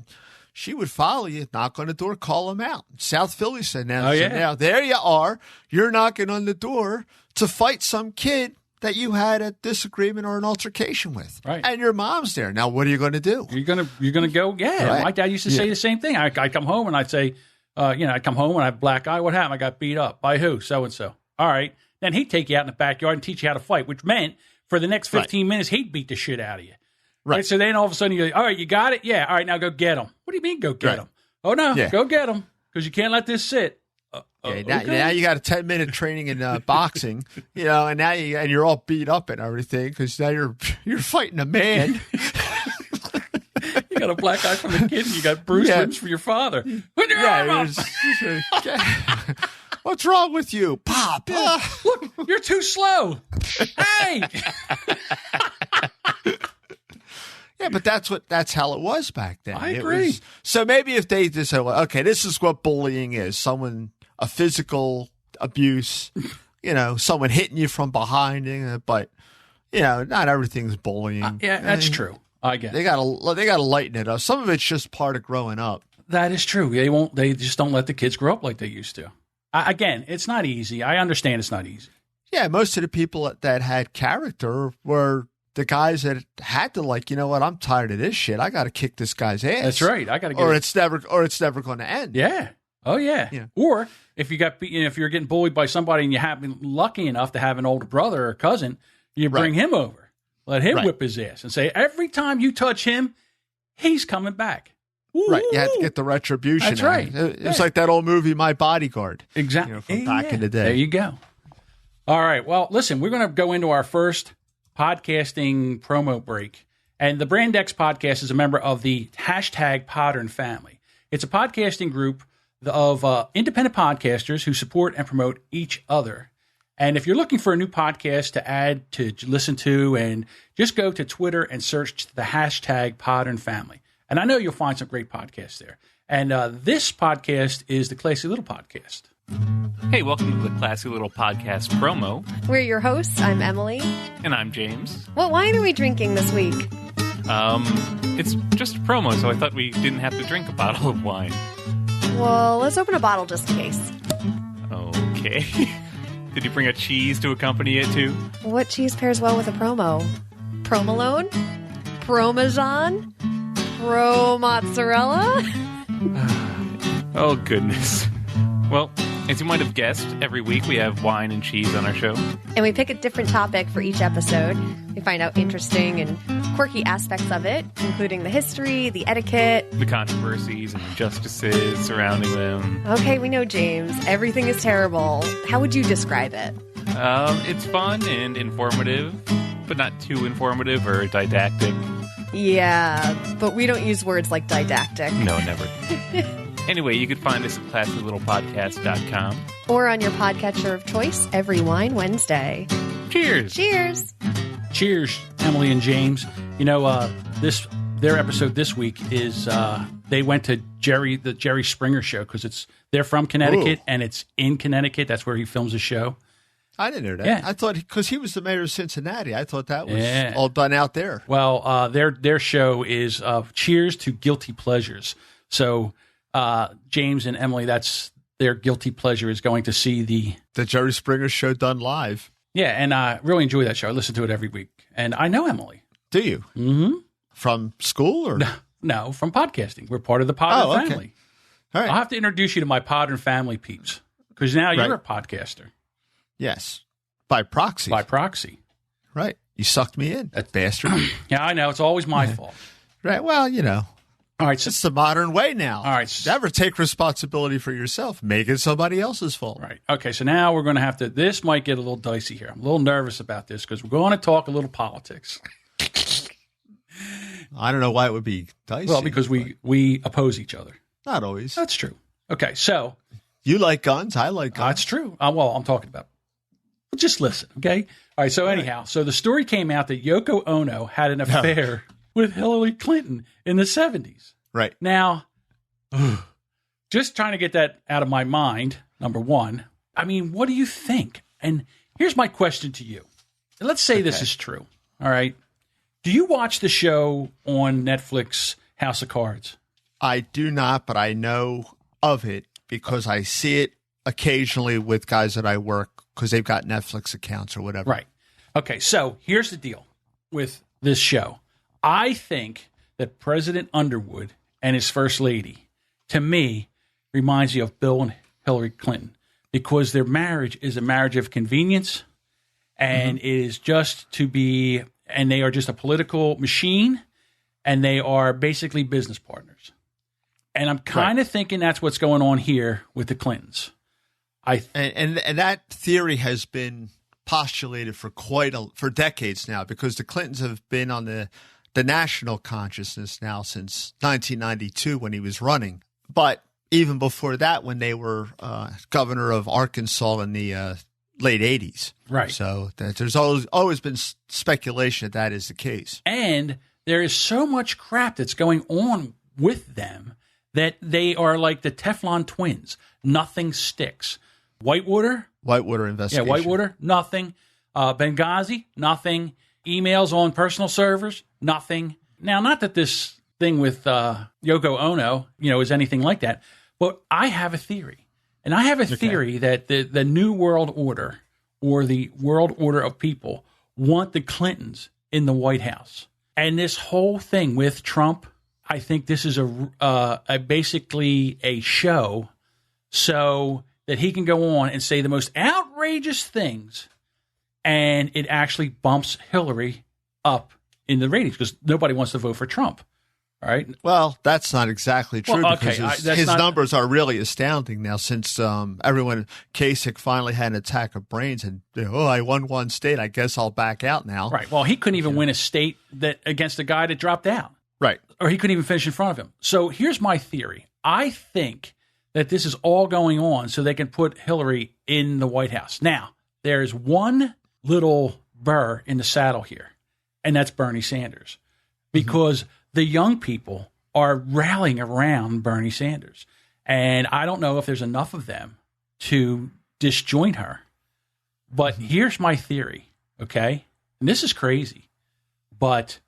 she would follow you, knock on the door, call him out. South Philly said, now there you are. You're knocking on the door to fight some kid that you had a disagreement or an altercation with. Right. And your mom's there. Now, what are you going to do? You're gonna go, Right. My dad used to say the same thing. I'd come home and I'd say, I'd come home and I have a black eye. What happened? I got beat up. By who? So-and-so. All right. Then he'd take you out in the backyard and teach you how to fight, which meant for the next 15 minutes, he'd beat the shit out of you. Right. So then all of a sudden you're like, all right, you got it? Yeah. All right, now go get him. What do you mean go get him? Oh, no, go get him, because you can't let this sit. Now you got a 10-minute training in boxing, and now you're all beat up and everything because now you're fighting a man. You got a black eye from the kid, and you got bruised ribs for your father. Put your arm up. What's wrong with you, Pop? Look, you're too slow. Hey. Yeah, but that's how it was back then. I agree. So maybe if they just said, well, okay, this is what bullying is: a physical abuse, someone hitting you from behind, but not everything's bullying. Yeah, that's true. I get it. They gotta lighten it up. Some of it's just part of growing up. That is true. They just don't let the kids grow up like they used to. Again, it's not easy. I understand it's not easy. Yeah, most of the people that had character were the guys that had to, like, you know what, I'm tired of this shit. I got to kick this guy's ass. That's right. I got to get it's never going to end. Yeah. Oh yeah. Or if if you're getting bullied by somebody and you have been lucky enough to have an older brother or cousin, you bring him over, let him whip his ass, and say every time you touch him, he's coming back. Woo! Right. You have to get the retribution. That's right. It's like that old movie, My Bodyguard. Exactly. From back in the day. There you go. All right. Well, listen, we're going to go into our first podcasting promo break. And the Brand X podcast is a member of the #Podern family. It's a podcasting group of independent podcasters who support and promote each other. And if you're looking for a new podcast to add, to listen to, and just go to Twitter and search the #Podern family. And I know you'll find some great podcasts there. And this podcast is the Classy Little Podcast. Hey, welcome to the Classy Little Podcast promo. We're your hosts. I'm Emily. And I'm James. What wine are we drinking this week? It's just a promo, so I thought we didn't have to drink a bottle of wine. Well, let's open a bottle just in case. Okay. Did you bring a cheese to accompany it, too? What cheese pairs well with a promo? Provolone? Parmesan? Pro mozzarella? Oh, goodness. Well, as you might have guessed, every week we have wine and cheese on our show. And we pick a different topic for each episode. We find out interesting and quirky aspects of it, including the history, the etiquette. The controversies and injustices surrounding them. Okay, we know, James. Everything is terrible. How would you describe it? It's fun and informative, but not too informative or didactic. Yeah, but we don't use words like didactic. No, never. Anyway, you can find us at classylittlepodcast.com. Or on your podcatcher of choice every Wine Wednesday. Cheers! Cheers! Cheers, Emily and James. You know, their episode this week is they went to the Jerry Springer show because they're from Connecticut. Ooh. And it's in Connecticut. That's where he films his show. I didn't know that. Yeah. I thought because he was the mayor of Cincinnati, I thought that was all done out there. Well, their show is Cheers to Guilty Pleasures. So James and Emily, that's their guilty pleasure is going to see the Jerry Springer show done live. Yeah, and I really enjoy that show. I listen to it every week. And I know Emily. Do you? Mm-hmm. From school or? No, from podcasting. We're part of the Pod and family. All right. I'll have to introduce you to my Pod and family peeps because now you're a podcaster. Yes. By proxy. By proxy. Right. You sucked me in, that bastard. Yeah, I know. It's always my fault. Right. Well, you know. All right. So, it's the modern way now. All right. Never take responsibility for yourself. Make it somebody else's fault. Right. Okay. So now we're going to have to, this might get a little dicey here. I'm a little nervous about this because we're going to talk a little politics. I don't know why it would be dicey. Well, because we oppose each other. Not always. That's true. Okay. So. You like guns. I like guns. That's true. Well, I'm talking about. Just listen, okay? All right, so anyhow, so the story came out that Yoko Ono had an affair with Hillary Clinton in the 70s. Right. Now, just trying to get that out of my mind, number one. I mean, what do you think? And here's my question to you. Let's say this is true, all right? Do you watch the show on Netflix, House of Cards? I do not, but I know of it because I see it occasionally with guys that I work because they've got Netflix accounts or whatever. Right. Okay, so here's the deal with this show. I think that President Underwood and his first lady, to me, reminds me of Bill and Hillary Clinton because their marriage is a marriage of convenience and it is just to be, and they are just a political machine and they are basically business partners. And I'm kind of thinking that's what's going on here with the Clintons. And that theory has been postulated for for decades now because the Clintons have been on the national consciousness now since 1992 when he was running. But even before that, when they were governor of Arkansas in the late 80s. Right. So there's always been speculation that is the case. And there is so much crap that's going on with them that they are like the Teflon twins. Nothing sticks. Whitewater investigation. Yeah, Whitewater, nothing. Benghazi, nothing. Emails on personal servers, nothing. Now, not that this thing with Yoko Ono, is anything like that, but I have a theory. And I have a theory that the New World Order or the world order of people want the Clintons in the White House. And this whole thing with Trump, I think this is basically a show so that he can go on and say the most outrageous things, and it actually bumps Hillary up in the ratings because nobody wants to vote for Trump. All right. Well, that's not exactly true because his not, numbers are really astounding now since everyone, Kasich finally had an attack of brains and, I won one state. I guess I'll back out now. Right. Well, he couldn't even win a state against a guy that dropped out. Right. Or he couldn't even finish in front of him. So here's my theory. I think that this is all going on so they can put Hillary in the White House. Now, there's one little burr in the saddle here, and that's Bernie Sanders, because the young people are rallying around Bernie Sanders. And I don't know if there's enough of them to disjoint her. But here's my theory, okay? And this is crazy, but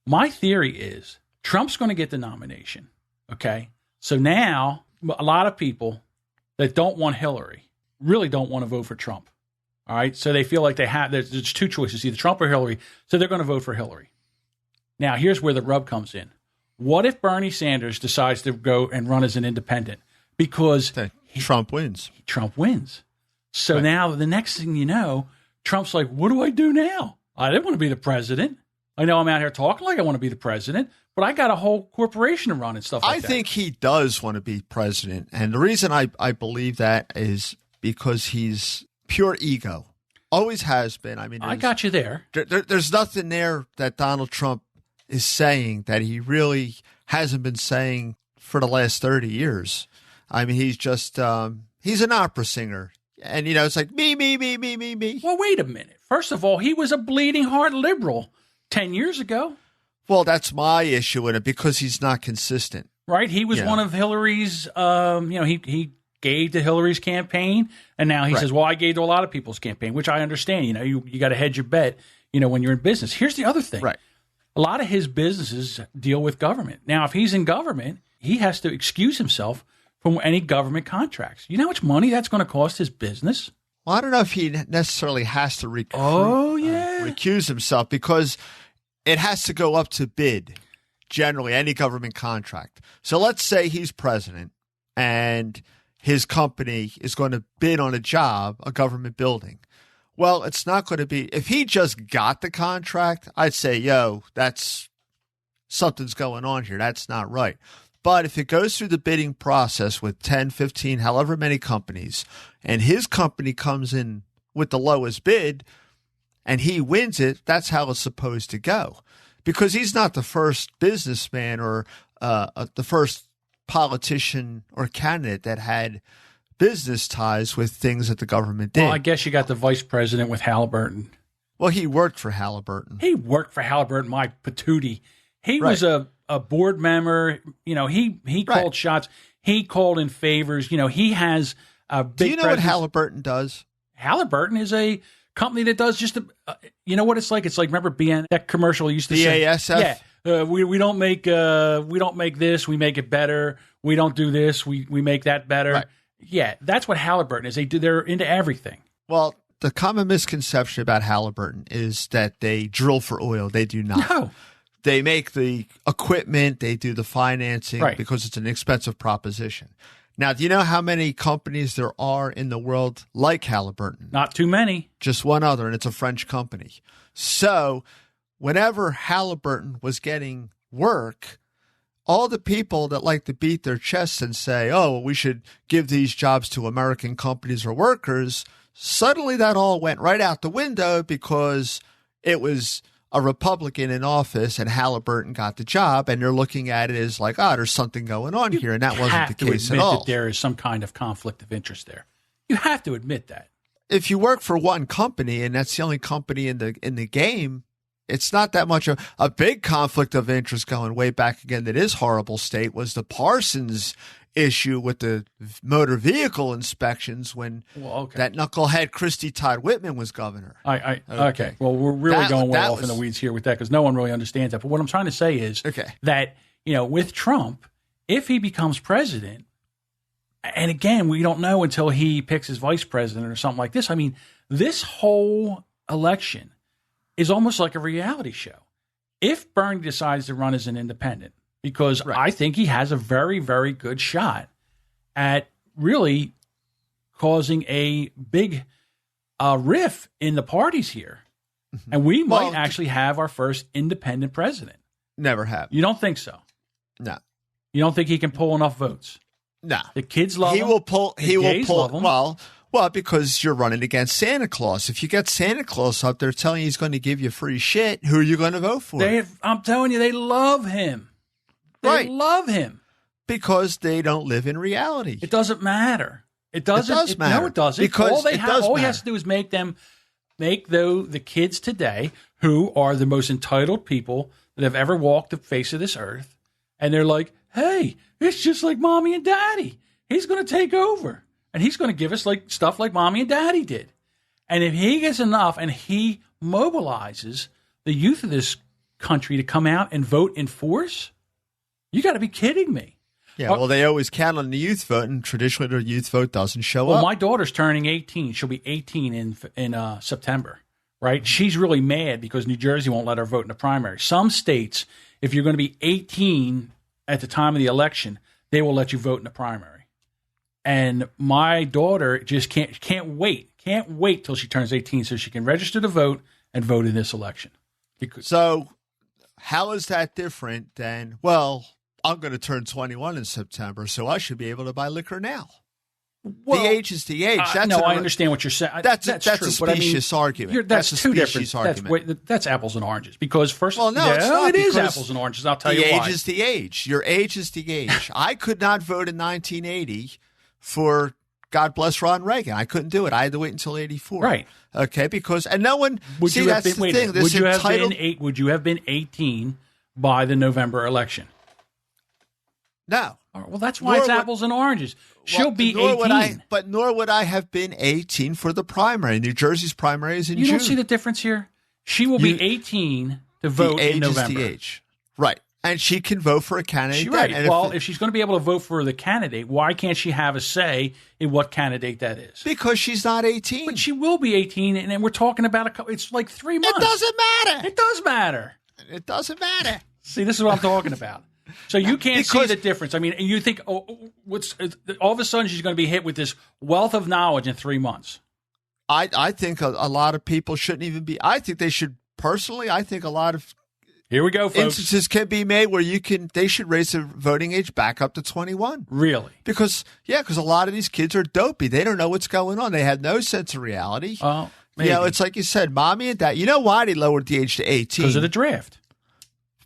My theory is Trump's going to get the nomination. Okay. So now a lot of people that don't want Hillary really don't want to vote for Trump. All right. So they feel like there's two choices, either Trump or Hillary. So they're going to vote for Hillary. Now, here's where the rub comes in. What if Bernie Sanders decides to go and run as an independent? Because Trump wins. Trump wins. So now the next thing you know, Trump's like, what do I do now? I didn't want to be the president. I know I'm out here talking like I want to be the president, but I got a whole corporation to run and stuff like that. I think he does want to be president. And the reason I believe that is because he's pure ego. Always has been. I mean, I got you there. There's nothing there that Donald Trump is saying that he really hasn't been saying for the last 30 years. I mean, he's just, he's an opera singer. And, it's like, me. Well, wait a minute. First of all, he was a bleeding heart liberal 10 years ago. Well, that's my issue with it because he's not consistent. Right? He was one of Hillary's, he gave to Hillary's campaign. And now he says, well, I gave to a lot of people's campaign, which I understand. You got to hedge your bet, when you're in business. Here's the other thing. Right. A lot of his businesses deal with government. Now, if he's in government, he has to excuse himself from any government contracts. You know how much money that's going to cost his business? Well, I don't know if he necessarily has to recuse himself because it has to go up to bid, generally, any government contract. So let's say he's president and his company is going to bid on a job, a government building. Well, it's not going to be – if he just got the contract, I'd say, that's – something's going on here. That's not right. But if it goes through the bidding process with 10, 15, however many companies, and his company comes in with the lowest bid and he wins it, that's how it's supposed to go. Because he's not the first businessman or the first politician or candidate that had – business ties with things that the government did. Well, I guess you got the vice president with Halliburton. Well, he worked for Halliburton. He worked for Halliburton, my patootie. He was a board member. He called shots. He called in favors. He has a big Do you know what Halliburton does? Halliburton is a company that does just you know what it's like? It's like, remember that commercial used to say? BASF? Yeah. We don't make this. We make it better. We don't do this. We make that better. Right. Yeah, that's what Halliburton is. They're into everything. Well, the common misconception about Halliburton is that they drill for oil. They do not. No. They make the equipment. They do the financing because it's an expensive proposition. Now, do you know how many companies there are in the world like Halliburton? Not too many. Just one other, and it's a French company. So whenever Halliburton was getting work, all the people that like to beat their chests and say, we should give these jobs to American companies or workers, suddenly that all went right out the window because it was a Republican in office and Halliburton got the job, and they're looking at it as like, there's something going on here, and that wasn't the case at all. You have to admit that there is some kind of conflict of interest there. You have to admit that. If you work for one company and that's the only company in the game, it's not that much of a big conflict of interest going way back again. That is horrible state was the Parsons issue with the motor vehicle inspections when that knucklehead Christie Todd Whitman was governor. Okay. Well, we're really going way off in the weeds here with that because no one really understands that. But what I'm trying to say is that, with Trump, if he becomes president, and again, we don't know until he picks his vice president or something like this. I mean, this whole election is almost like a reality show. If Bernie decides to run as an independent, because I think he has a very, very good shot at really causing a big rift in the parties here. Mm-hmm. And we might actually have our first independent president. Never have. You don't think so? No. You don't think he can pull enough votes? No. The kids love him. He will pull. Love him. Well, because you're running against Santa Claus. If you get Santa Claus up there telling you he's going to give you free shit, who are you going to vote for? I'm telling you, they love him. They love him. Because they don't live in reality. It doesn't matter. It does matter. No, it doesn't. Because all he has to do is make the kids today, who are the most entitled people that have ever walked the face of this earth, and they're like, hey, it's just like mommy and daddy. He's going to take over. And he's going to give us stuff like mommy and daddy did. And if he gets enough and he mobilizes the youth of this country to come out and vote in force? You got to be kidding me. Yeah, well, they always count on the youth vote, and traditionally the youth vote doesn't show Well, up. my daughter's turning 18. She'll be 18 in September, right? She's really mad because New Jersey won't let her vote in the primary. Some states, if you're going to be 18 at the time of the election, they will let you vote in the primary. And my daughter just can't wait till she turns 18 so she can register to vote and vote in this election. So how is that different than, well, I'm going to turn 21 in September, so I should be able to buy liquor now? Well, the age is the age. No, I understand what you're saying. That's true, a specious argument. That's a two specious different. argument. That's apples and oranges. Because first, well, no, it's not. It is apples and oranges. I'll tell you why. The age is the age. Your age is the age. I could not vote in 1980 for, God bless Ronald Reagan. I couldn't do it. I had to wait until 84. Right. Okay. And no one. Would you have been 18 by the November election? No. Well, that's why it's apples and oranges. She'll be 18. Nor would I have been 18 for the primary. New Jersey's primary is in June. You don't see the difference here? She will be 18 to vote in November. The age is the age. Right. And she can vote for a candidate. Right. If she's going to be able to vote for the candidate, why can't she have a say in what candidate that is? Because she's not 18. But she will be 18, and we're talking about it's like 3 months. It doesn't matter. It does matter. It doesn't matter. See, this is what I'm talking about. So you can't see the difference. I mean, you think, all of a sudden she's going to be hit with this wealth of knowledge in 3 months. I think a lot of people shouldn't even be. I think they should, personally, I think a lot of here we go, folks. Instances can be made where they should raise the voting age back up to 21. Really? Because a lot of these kids are dopey. They don't know what's going on. They have no sense of reality. Oh, maybe. It's like you said, mommy and dad. You know why they lowered the age to 18? Because of the draft.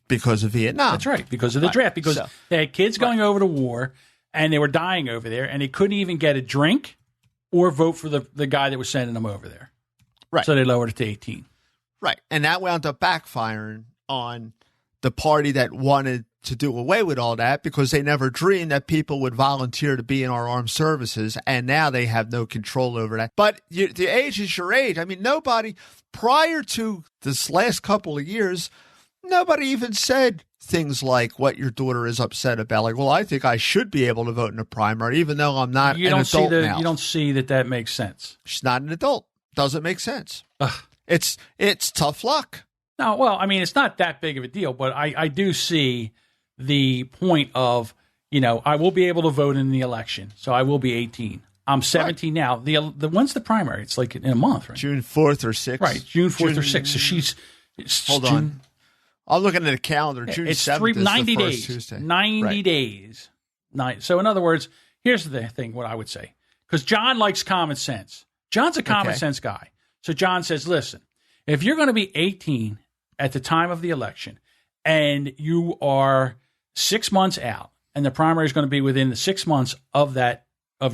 Because of Vietnam. That's right. Because of the draft. Because they had kids going over to war, and they were dying over there, and they couldn't even get a drink or vote for the guy that was sending them over there. Right. So they lowered it to 18. Right. And that wound up backfiring on the party that wanted to do away with all that, because they never dreamed that people would volunteer to be in our armed services, and now they have no control over that. But the age is your age. I mean, nobody, prior to this last couple of years, nobody even said things like what your daughter is upset about. Like, well, I think I should be able to vote in a primary, even though I'm not an adult now. You don't see that makes sense. She's not an adult. Doesn't make sense. Ugh. It's tough luck. No, well, I mean, it's not that big of a deal, but I do see the point of, I will be able to vote in the election, so I will be 18. I'm 17 now. The when's the primary? It's like in a month, right? June 4th or 6th. Right, June 4th or 6th. So she's hold on. I'm looking at the calendar. June 7th is 90 the first days. Tuesday. 90 days. So in other words, here's the thing, what I would say. Because John likes common sense. John's a common sense guy. So John says, listen, if you're going to be 18 at the time of the election and you are 6 months out and the primary is going to be within the 6 months of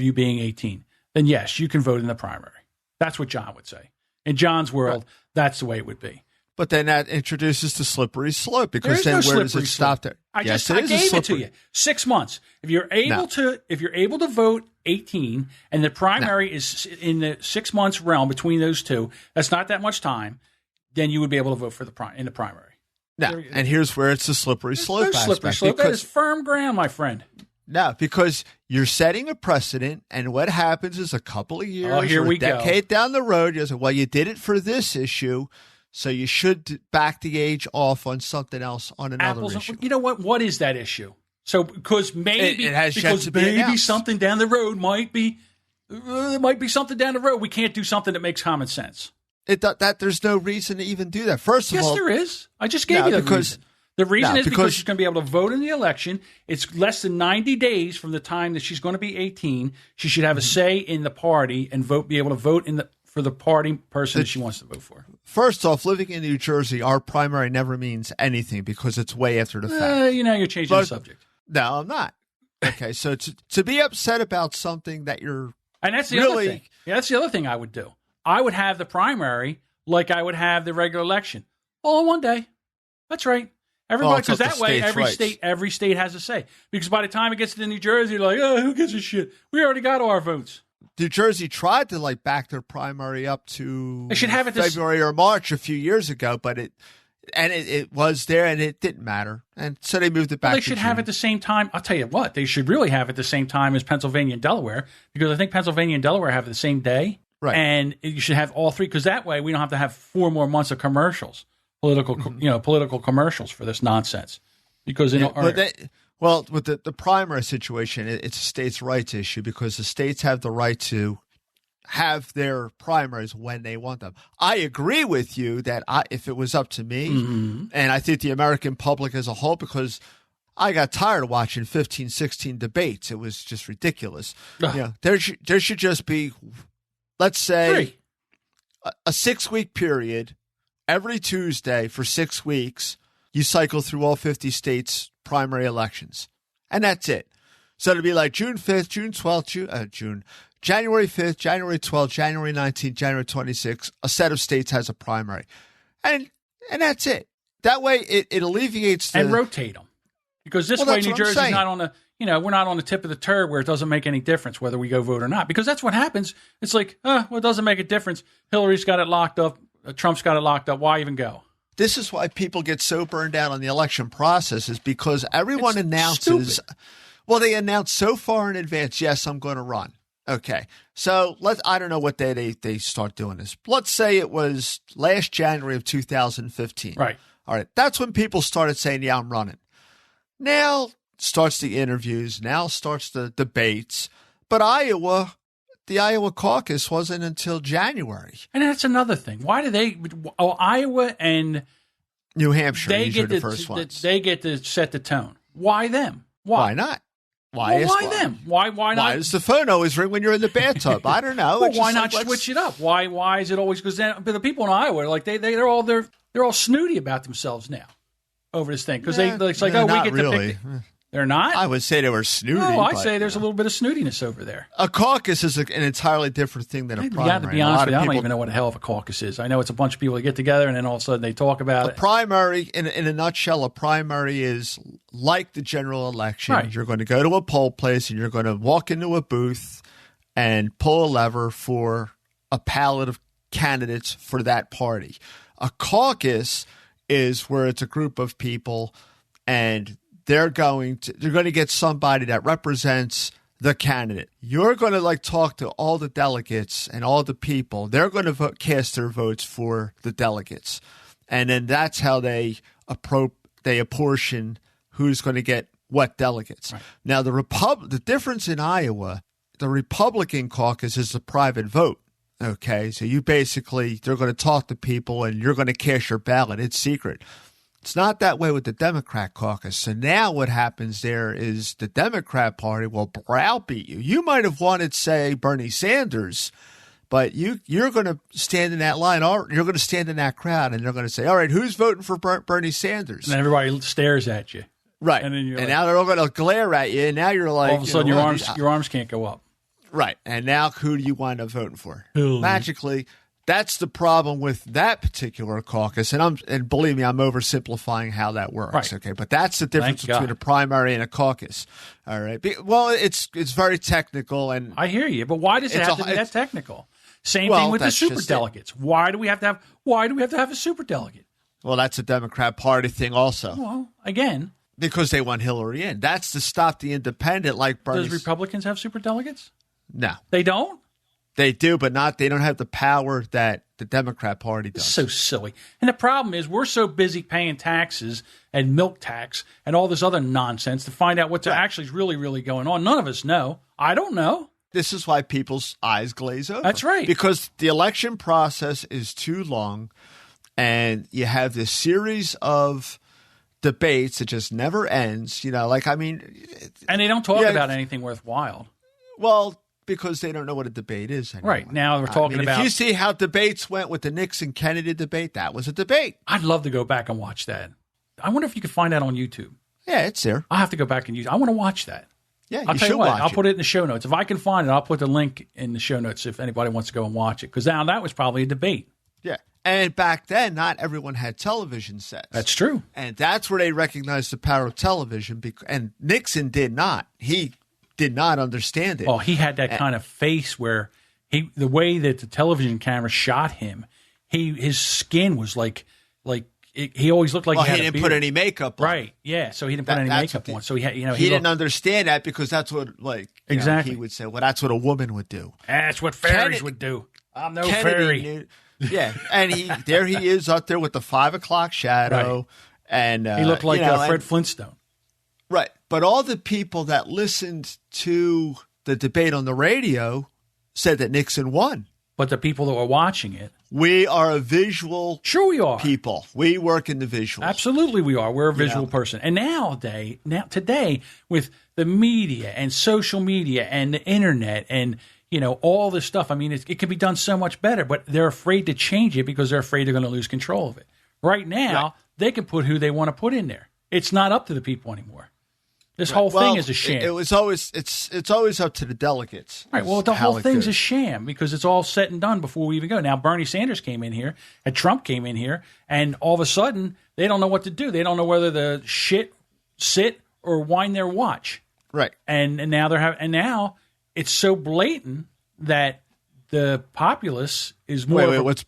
you being 18, then yes, you can vote in the primary. That's what John would say. In John's world, that's the way it would be. But then that introduces the slippery slope, because then where does it stop there? I gave it to you. 6 months. If you're able to vote 18 and the primary is in the 6 months realm between those two, that's not that much time, then you would be able to vote for in the primary. No, and here's where it's the slippery slope. No slippery slope. That is firm ground, my friend. No, because you're setting a precedent, and what happens is a couple of years or a decade down the road, you say, well, you did it for this issue, so you should back the age off on something else on another issue. You know what? What is that issue? So because maybe something down the road might be something down the road. We can't do something that makes common sense. There's no reason to even do that. First of all, yes, there is. I just gave you the reason. The reason is because she's going to be able to vote in the election. It's less than 90 days from the time that she's going to be 18. She should have a say in the party and be able to vote for the party person that she wants to vote for. First off, living in New Jersey, our primary never means anything because it's way after the fact. You're changing the subject. No, I'm not. Okay, so to be upset about something that you're and that's the other thing. Yeah, that's the other thing I would do. I would have the primary like I would have the regular election, all in one day. That's right. Everybody, because that way every state has a say. Because by the time it gets to New Jersey, you're like, who gives a shit? We already got our votes. New Jersey tried to back their primary up to they should have it February or March a few years ago, but And it was there, and it didn't matter. And so they moved it back Well, they to should June. have it the same time. I'll tell you what, they should really have it the same time as Pennsylvania and Delaware, because I think Pennsylvania and Delaware have it the same day. Right. And you should have all three, because that way we don't have to have 4 more months of commercials, political commercials for this nonsense. Because with the primary situation, it's a states' rights issue, because the states have the right to have their primaries when they want them. I agree with you that if it was up to me, and I think the American public as a whole, because I got tired of watching 15, 16 debates. It was just ridiculous. There should just be, let's say, a 6-week period. Every Tuesday for 6 weeks, you cycle through all 50 states' primary elections. And that's it. So it'd be like June 5th, June 12th, January 5th, January 12th, January 19th, January 26th, a set of states has a primary. And that's it. That way it alleviates and rotate them. Because this way New Jersey's not on the, we're not on the tip of the turd where it doesn't make any difference whether we go vote or not. Because that's what happens. It's like, it doesn't make a difference. Hillary's got it locked up. Trump's got it locked up. Why even go? This is why people get so burned out on the election process, is because everyone announces, they announce so far in advance, yes, I'm going to run. Okay. So I don't know what day they start doing this. Let's say it was last January of 2015. Right. All right. That's when people started saying, yeah, I'm running. Now starts the interviews. Now starts the debates. But the Iowa caucus wasn't until January. And that's another thing. Why do Iowa and New Hampshire, they these are the first ones. They get to set the tone. Why them? Why not? Why them? Why not? Why does the phone always ring when you're in the bathtub? I don't know. Well, why not switch it up? Why is it always? Because the people in Iowa, like they're all snooty about themselves now over this thing, because it's like, we get really. to pick. They're not? I would say they were snooty. No, I'd say there's a little bit of snootiness over there. A caucus is an entirely different thing than a primary. Yeah, to be honest with you, I don't even know what the hell of a caucus is. I know it's a bunch of people that get together and then all of a sudden they talk about it. A primary, in a nutshell, a primary is like the general election. Right. You're going to go to a poll place and you're going to walk into a booth and pull a lever for a pallet of candidates for that party. A caucus is where it's a group of people and they're going to get somebody that represents the candidate. You're going to talk to all the delegates and all the people. They're going to cast their votes for the delegates. And then that's how they apportion who's going to get what delegates. Right. Now, the difference in Iowa, the Republican caucus is a private vote. Okay, so they're going to talk to people and you're going to cast your ballot. It's secret. It's not that way with the Democrat caucus. So now what happens there is the Democrat Party will browbeat you. You might have wanted, say, Bernie Sanders, but you're going to stand in that line, or you're going to stand in that crowd, and they're going to say, all right, who's voting for Bernie Sanders? And everybody stares at you. Right. And now they're all going to glare at you, and now you're like... all of a sudden your arms can't go up. Right. And now who do you wind up voting for? Hillary. Magically... That's the problem with that particular caucus, and believe me, I'm oversimplifying how that works. Right. Okay, but that's the difference between a primary and a caucus. All right. Well, it's very technical, and I hear you, but why does it have to be that technical? Same thing with the super delegates. Why do we have to have a super delegate? Well, that's a Democrat Party thing, also. Well, again, because they want Hillary in. That's to stop the independent, like Bernie. Does Republicans have super delegates? No, they don't. They do, but they don't have the power that the Democrat Party does. So silly. And the problem is we're so busy paying taxes and milk tax and all this other nonsense to find out what's actually really, really going on. None of us know. I don't know. This is why people's eyes glaze over. That's right. Because the election process is too long, and you have this series of debates that just never ends. And they don't talk about anything worthwhile. Well, because they don't know what a debate is anymore. Right. Now we're talking about... If you see how debates went with the Nixon-Kennedy debate, that was a debate. I'd love to go back and watch that. I wonder if you could find that on YouTube. Yeah, it's there. I'll have to go back and use it. I want to watch that. Yeah, I'll tell you what, I'll put it in the show notes. If I can find it, I'll put the link in the show notes if anybody wants to go and watch it. Because now that was probably a debate. Yeah. And back then, not everyone had television sets. That's true. And that's where they recognized the power of television. And Nixon did not. He did not understand it. Oh, he had that kind of face where the way that the television camera shot him, his skin was like he always looked like Well, he he had a didn't put beard. any makeup on. Right. Yeah. So he didn't put any That's makeup what on. So he had, He looked- didn't understand that because that's what, like, you know, Exactly. he would say, well, that's what a woman would do. That's what fairies Kennedy- would do. I'm no Kennedy fairy. knew- yeah, and there he is up there with the 5 o'clock shadow. Right. And He looked like you know, Fred and- Flintstone. Right. But all the people that listened to the debate on the radio said that Nixon won. But the people that were watching it, We are a visual sure we are. people. We work in the visuals. Absolutely, we are. We're a visual know. person. And today, with the media and social media and the internet and all this stuff, I mean, it can be done so much better. But they're afraid to change it because they're afraid they're going to lose control of it. Right now, they can put who they want to put in there. It's not up to the people anymore. This whole thing is a sham. It was always it's always up to the delegates. Right. Well, the whole thing's a sham because it's all said and done before we even go. Now, Bernie Sanders came in here and Trump came in here, and all of a sudden they don't know what to do. They don't know whether to sit, or wind their watch. Right. And now now it's so blatant that the populace is more. Wait, what's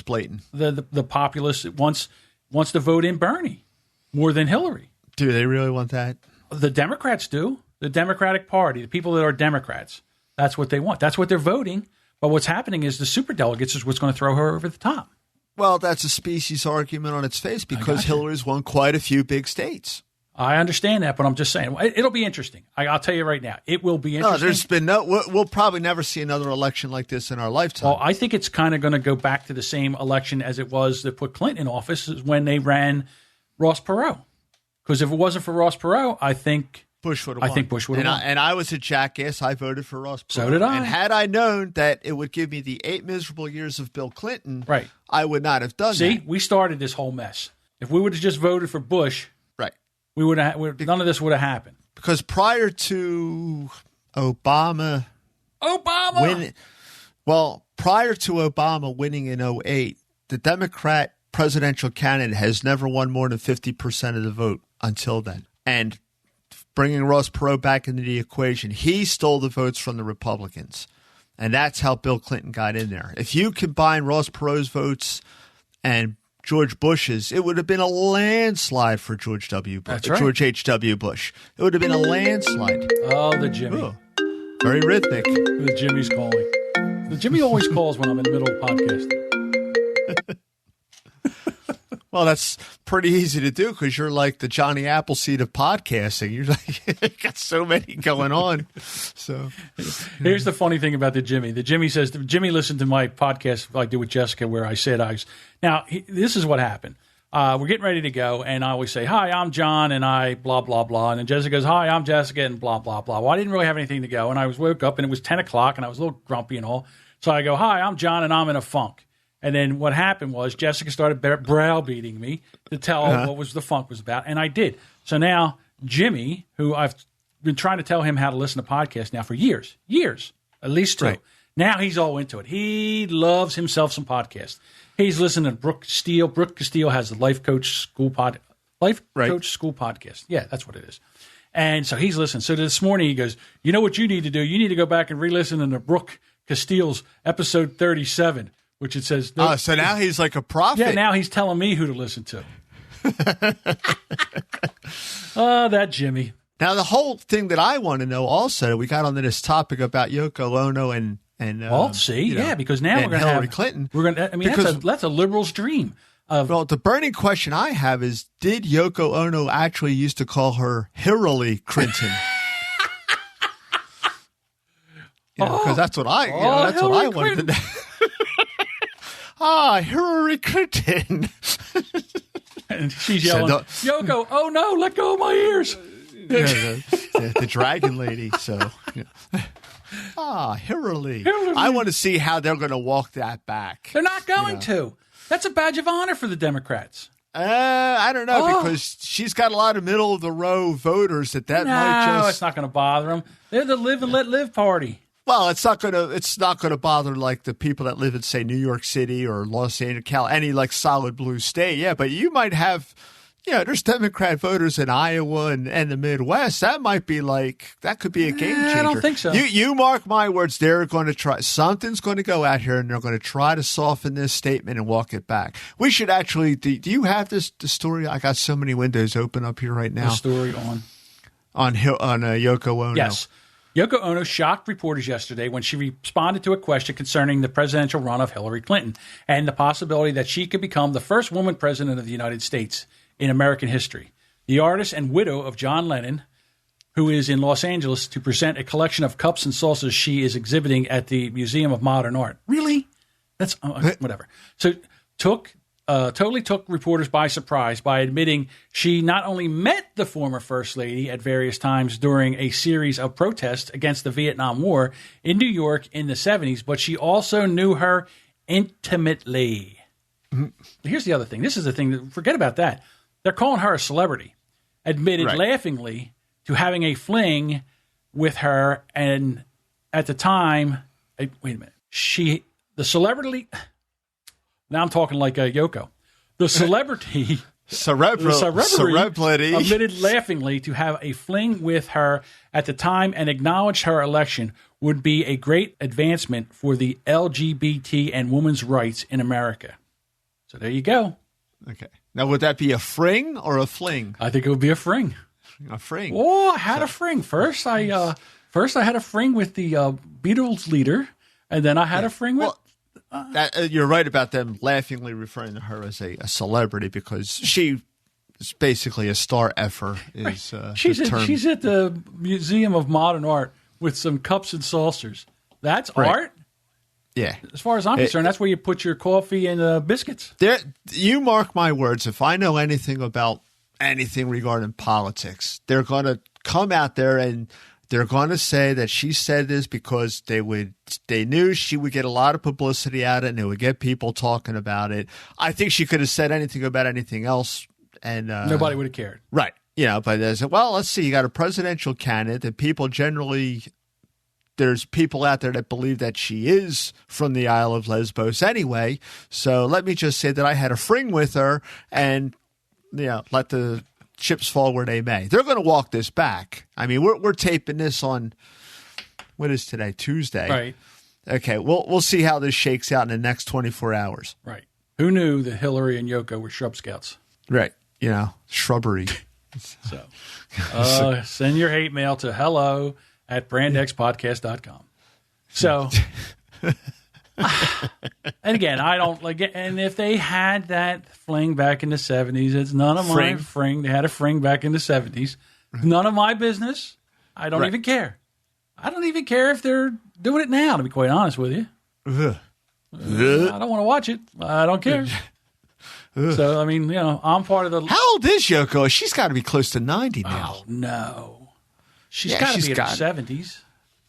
blatant? The populace wants to vote in Bernie more than Hillary. Do they really want that? The Democrats do. The Democratic Party, the people that are Democrats, that's what they want. That's what they're voting. But what's happening is the superdelegates is what's going to throw her over the top. Well, that's a species argument on its face because Hillary's won quite a few big states. I understand that, but I'm just saying it'll be interesting. I'll tell you right now, it will be interesting. No, there's been we'll probably never see another election like this in our lifetime. Well, I think it's kind of going to go back to the same election as it was that put Clinton in office is when they ran Ross Perot. Because if it wasn't for Ross Perot, I think Bush would have won. I think Bush would have won. And I was a jackass. I voted for Ross Perot. So did I. And had I known that it would give me the 8 miserable years of Bill Clinton, right, I would not have done that. See, we started this whole mess. If we would have just voted for Bush, right, we would have none of this would have happened. Because prior to Obama prior to Obama winning in 2008, the Democrat presidential candidate has never won more than 50% of the vote until then. And bringing Ross Perot back into the equation, he stole the votes from the Republicans. And that's how Bill Clinton got in there. If you combine Ross Perot's votes and George Bush's, it would have been a landslide for George W. Bush. That's right. George H.W. Bush. It would have been a landslide. Oh, the Jimmy. Ooh, very rhythmic. The Jimmy's calling. The Jimmy always calls when I'm in the middle of podcast. Well, that's pretty easy to do because you're like the Johnny Appleseed of podcasting. You're like, you got so many going on. So here's the funny thing about the Jimmy. The Jimmy says, Jimmy listened to my podcast I did with Jessica where I said this is what happened. We're getting ready to go, and I always say, hi, I'm John, and I blah, blah, blah. And then Jessica goes, hi, I'm Jessica, and blah, blah, blah. Well, I didn't really have anything to go, and I woke up, and it was 10 o'clock, and I was a little grumpy and all. So I go, hi, I'm John, and I'm in a funk. And then what happened was Jessica started browbeating me to tell what was the funk was about, and I did. So now Jimmy, who I've been trying to tell him how to listen to podcasts now for years, at least 2. Right. Now he's all into it. He loves himself some podcasts. He's listening to Brooke Steele. Brooke Steele has the Life Coach School Podcast. Yeah, that's what it is. And so he's listening. So this morning he goes, you know what you need to do? You need to go back and re-listen to Brooke Castile's episode 37. Which it says. So now he's like a prophet. Yeah, now he's telling me who to listen to. Oh, that Jimmy. Now, the whole thing that I want to know also, we got onto this topic about Yoko Ono and because now we're going to have Hillary Clinton. We're going to. I mean, that's a liberal's dream. Well, the burning question I have is: did Yoko Ono actually used to call her Hillary Clinton? Because that's what I. That's what I wanted to know. Hillary Clinton. And she's yelling, Yoko, oh no, let go of my ears. The dragon lady. So, Hillary. I want to see how they're going to walk that back. They're not going to. That's a badge of honor for the Democrats. I don't know because she's got a lot of middle of the row voters might just. No, it's not going to bother them. They're the live and let live party. Well, it's not gonna bother like the people that live in, say, New York City or Los Angeles, any like solid blue state. Yeah, but you might have Yeah, there's Democrat voters in Iowa and the Midwest. That might be that could be a game changer. I don't think so. You mark my words, they're going to try. Something's going to go out here and they're going to try to soften this statement and walk it back. We should actually, do you have the story? I got so many windows open up here right now. The story on Yoko Ono. Yes. Yoko Ono shocked reporters yesterday when she responded to a question concerning the presidential run of Hillary Clinton and the possibility that she could become the first woman president of the United States in American history. The artist and widow of John Lennon, who is in Los Angeles to present a collection of cups and saucers she is exhibiting at the Museum of Modern Art. Really? That's whatever. So totally took reporters by surprise by admitting she not only met the former First Lady at various times during a series of protests against the Vietnam War in New York in the 70s, but she also knew her intimately. Mm-hmm. Here's the other thing. This is the thing. Forget about that. They're calling her a celebrity. Admitted laughingly to having a fling with her, and at the time, wait a minute. The celebrity. Now I'm talking like Yoko. The celebrity. Celebrity admitted laughingly to have a fling with her at the time and acknowledged her election would be a great advancement for the LGBT and women's rights in America. So there you go. Okay. Now, would that be a fring or a fling? I think it would be a fring. A fring. Oh, I had a fring. First, I had a fring with the Beatles leader, and then I had a fring with. You're right about them laughingly referring to her as a celebrity because she is basically a star effer. She's at the Museum of Modern Art with some cups and saucers. That's art. Yeah. As far as I'm concerned, that's where you put your coffee and biscuits. You mark my words. If I know anything about anything regarding politics, they're going to come out there and they're going to say that she said this because they knew she would get a lot of publicity out of it and it would get people talking about it. I think she could have said anything about anything else. And nobody would have cared. Right. But they said, well, let's see. You got a presidential candidate and people generally – there's people out there that believe that she is from the Isle of Lesbos anyway. So let me just say that I had a fring with her and, let the chips fall where they may. They're going to walk this back. I mean, we're taping this on, what is today? Tuesday. Right. Okay. We'll see how this shakes out in the next 24 hours. Right. Who knew that Hillary and Yoko were Shrub Scouts? Right. Shrubbery. So send your hate mail to hello@brandxpodcast.com. So, and again, I don't like it. And if they had that fling back in the 70s, it's none of my fring. They had a fring back in the 70s. None of my business. I don't even care. I don't even care if they're doing it now, to be quite honest with you. I don't want to watch it. I don't care. So, I mean, I'm part of the... How old is Yoko? She's got to be close to 90 now. Oh, no. She's got to be in her 70s.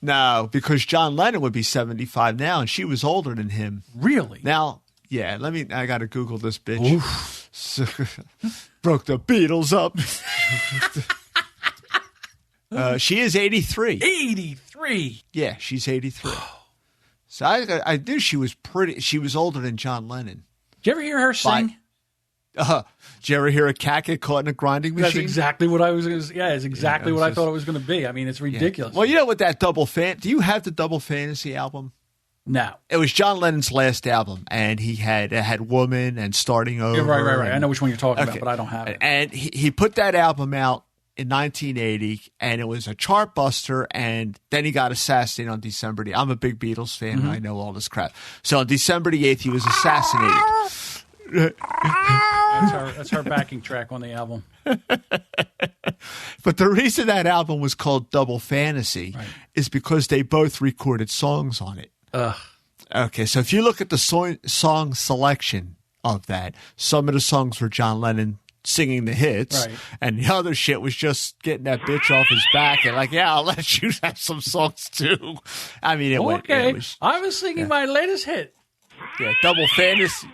No, because John Lennon would be 75 now, and she was older than him. Really? Now, I got to Google this bitch. Broke the Beatles up. She is 83. 83? Yeah, she's 83. So I knew she was older than John Lennon. Did you ever hear her sing? Did you ever hear a cat get caught in a grinding machine? That's exactly what I was going to say. Yeah, it's exactly what I thought it was going to be. I mean, it's ridiculous. Yeah. Well, you know what that do you have the Double Fantasy album? No. It was John Lennon's last album, and it had Woman and Starting Over. Yeah, right. I know which one you're talking about, but I don't have it. And he put that album out in 1980, and it was a chart buster, and then he got assassinated on December 8th. I'm a big Beatles fan, and I know all this crap. So on December 8th, he was assassinated. That's her backing track on the album. But the reason that album was called Double Fantasy is because they both recorded songs on it. Okay, so if you look at the song selection of that, some of the songs were John Lennon singing the hits, and the other shit was just getting that bitch off his back and I'll let you have some songs too. I mean, I was singing my latest hit. Yeah, Double Fantasy.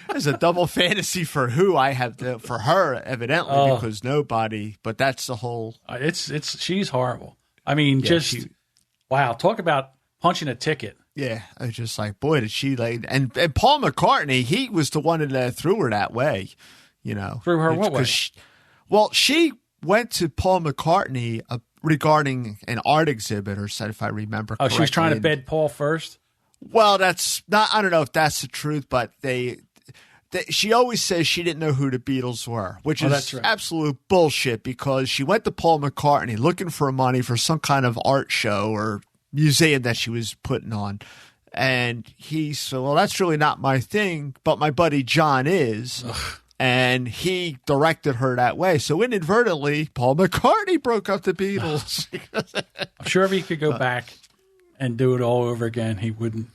There's a Double Fantasy for who? I have for her, evidently, because nobody. But that's the whole. She's horrible. I mean, wow. Talk about punching a ticket. Yeah, I was just like, boy, did she and Paul McCartney? He was the one that threw her that way. Through her what way? She went to Paul McCartney regarding an art exhibit, or said, if I remember correctly. Oh, she was trying to bed Paul first? Well, that's not, I don't know if that's the truth, but she always says she didn't know who the Beatles were, which is absolute bullshit, because she went to Paul McCartney looking for money for some kind of art show or museum that she was putting on. And he said, well, that's really not my thing, but my buddy John is. Ugh. And he directed her that way. So inadvertently, Paul McCartney broke up the Beatles. I'm sure if he could go back and do it all over again, he wouldn't.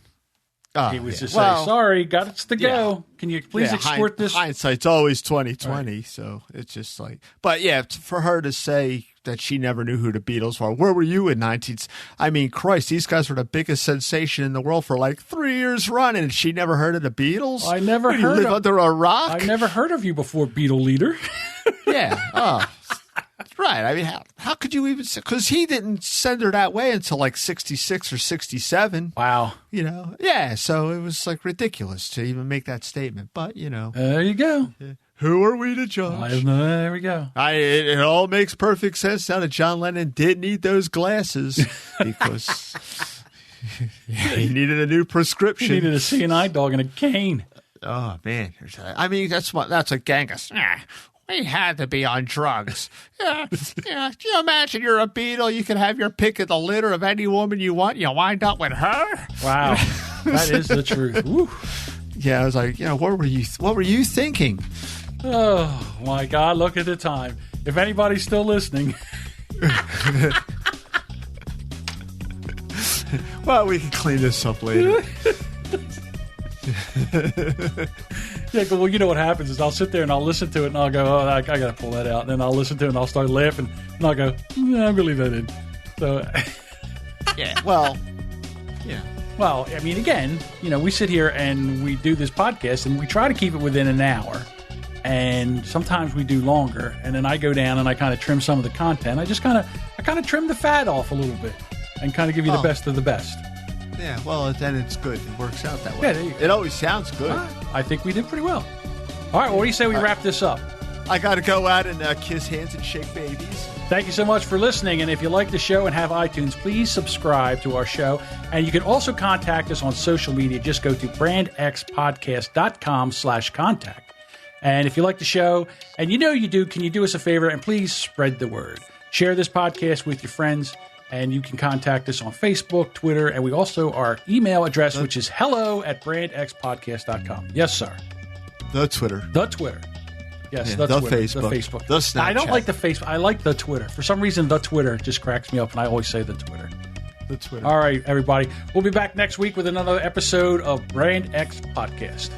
He would just say, sorry, got to go. Can you please export this? Hindsight's always 20/20. Right. So it's just like, but yeah, for her to say that she never knew who the Beatles were. Where were you in 19? I mean, Christ, these guys were the biggest sensation in the world for like 3 years running, and she never heard of the Beatles. I never heard. You live under a rock. I never heard of you before, Beatle leader. Yeah. Oh. Right. I mean, how could you even say? Because he didn't send her that way until like 66 or 67. Wow. Yeah. So it was like ridiculous to even make that statement. But, There you go. Who are we to judge? There we go. It all makes perfect sense now that John Lennon did need those glasses because he needed a new prescription. He needed a CNI dog and a cane. Oh, man. I mean, that's a Genghis. We had to be on drugs. Yeah. Can you imagine you're a Beatle? You can have your pick of the litter of any woman you want. You wind up with her. Wow, that is the truth. Woo. Yeah, I was like, what were you thinking? Oh my God! Look at the time. If anybody's still listening, well, we can clean this up later. Yeah, well, you know what happens is I'll sit there and I'll listen to it and I'll go, oh, I got to pull that out. And then I'll listen to it and I'll start laughing and I'll go, I'm going to leave that in. So, yeah, well, yeah. Well, I mean, again, we sit here and we do this podcast and we try to keep it within an hour. And sometimes we do longer. And then I go down and I kind of trim some of the content. I kind of trim the fat off a little bit and kind of give you the best of the best. Yeah, well, then it's good. It works out that way. Yeah, there you go. It always sounds good. I think we did pretty well. All right, well, what do you say we wrap this up? I got to go out and kiss hands and shake babies. Thank you so much for listening. And if you like the show and have iTunes, please subscribe to our show. And you can also contact us on social media. Just go to brandxpodcast.com/contact. And if you like the show, and you do, can you do us a favor and please spread the word? Share this podcast with your friends. And you can contact us on Facebook, Twitter, and we also our email address, which is hello@brandxpodcast.com. Yes, sir. The Twitter. Yes, yeah, the Twitter. Facebook. The Facebook. The Snapchat. I don't like the Facebook. I like the Twitter. For some reason, the Twitter just cracks me up, and I always say the Twitter. The Twitter. All right, everybody. We'll be back next week with another episode of Brand X Podcast.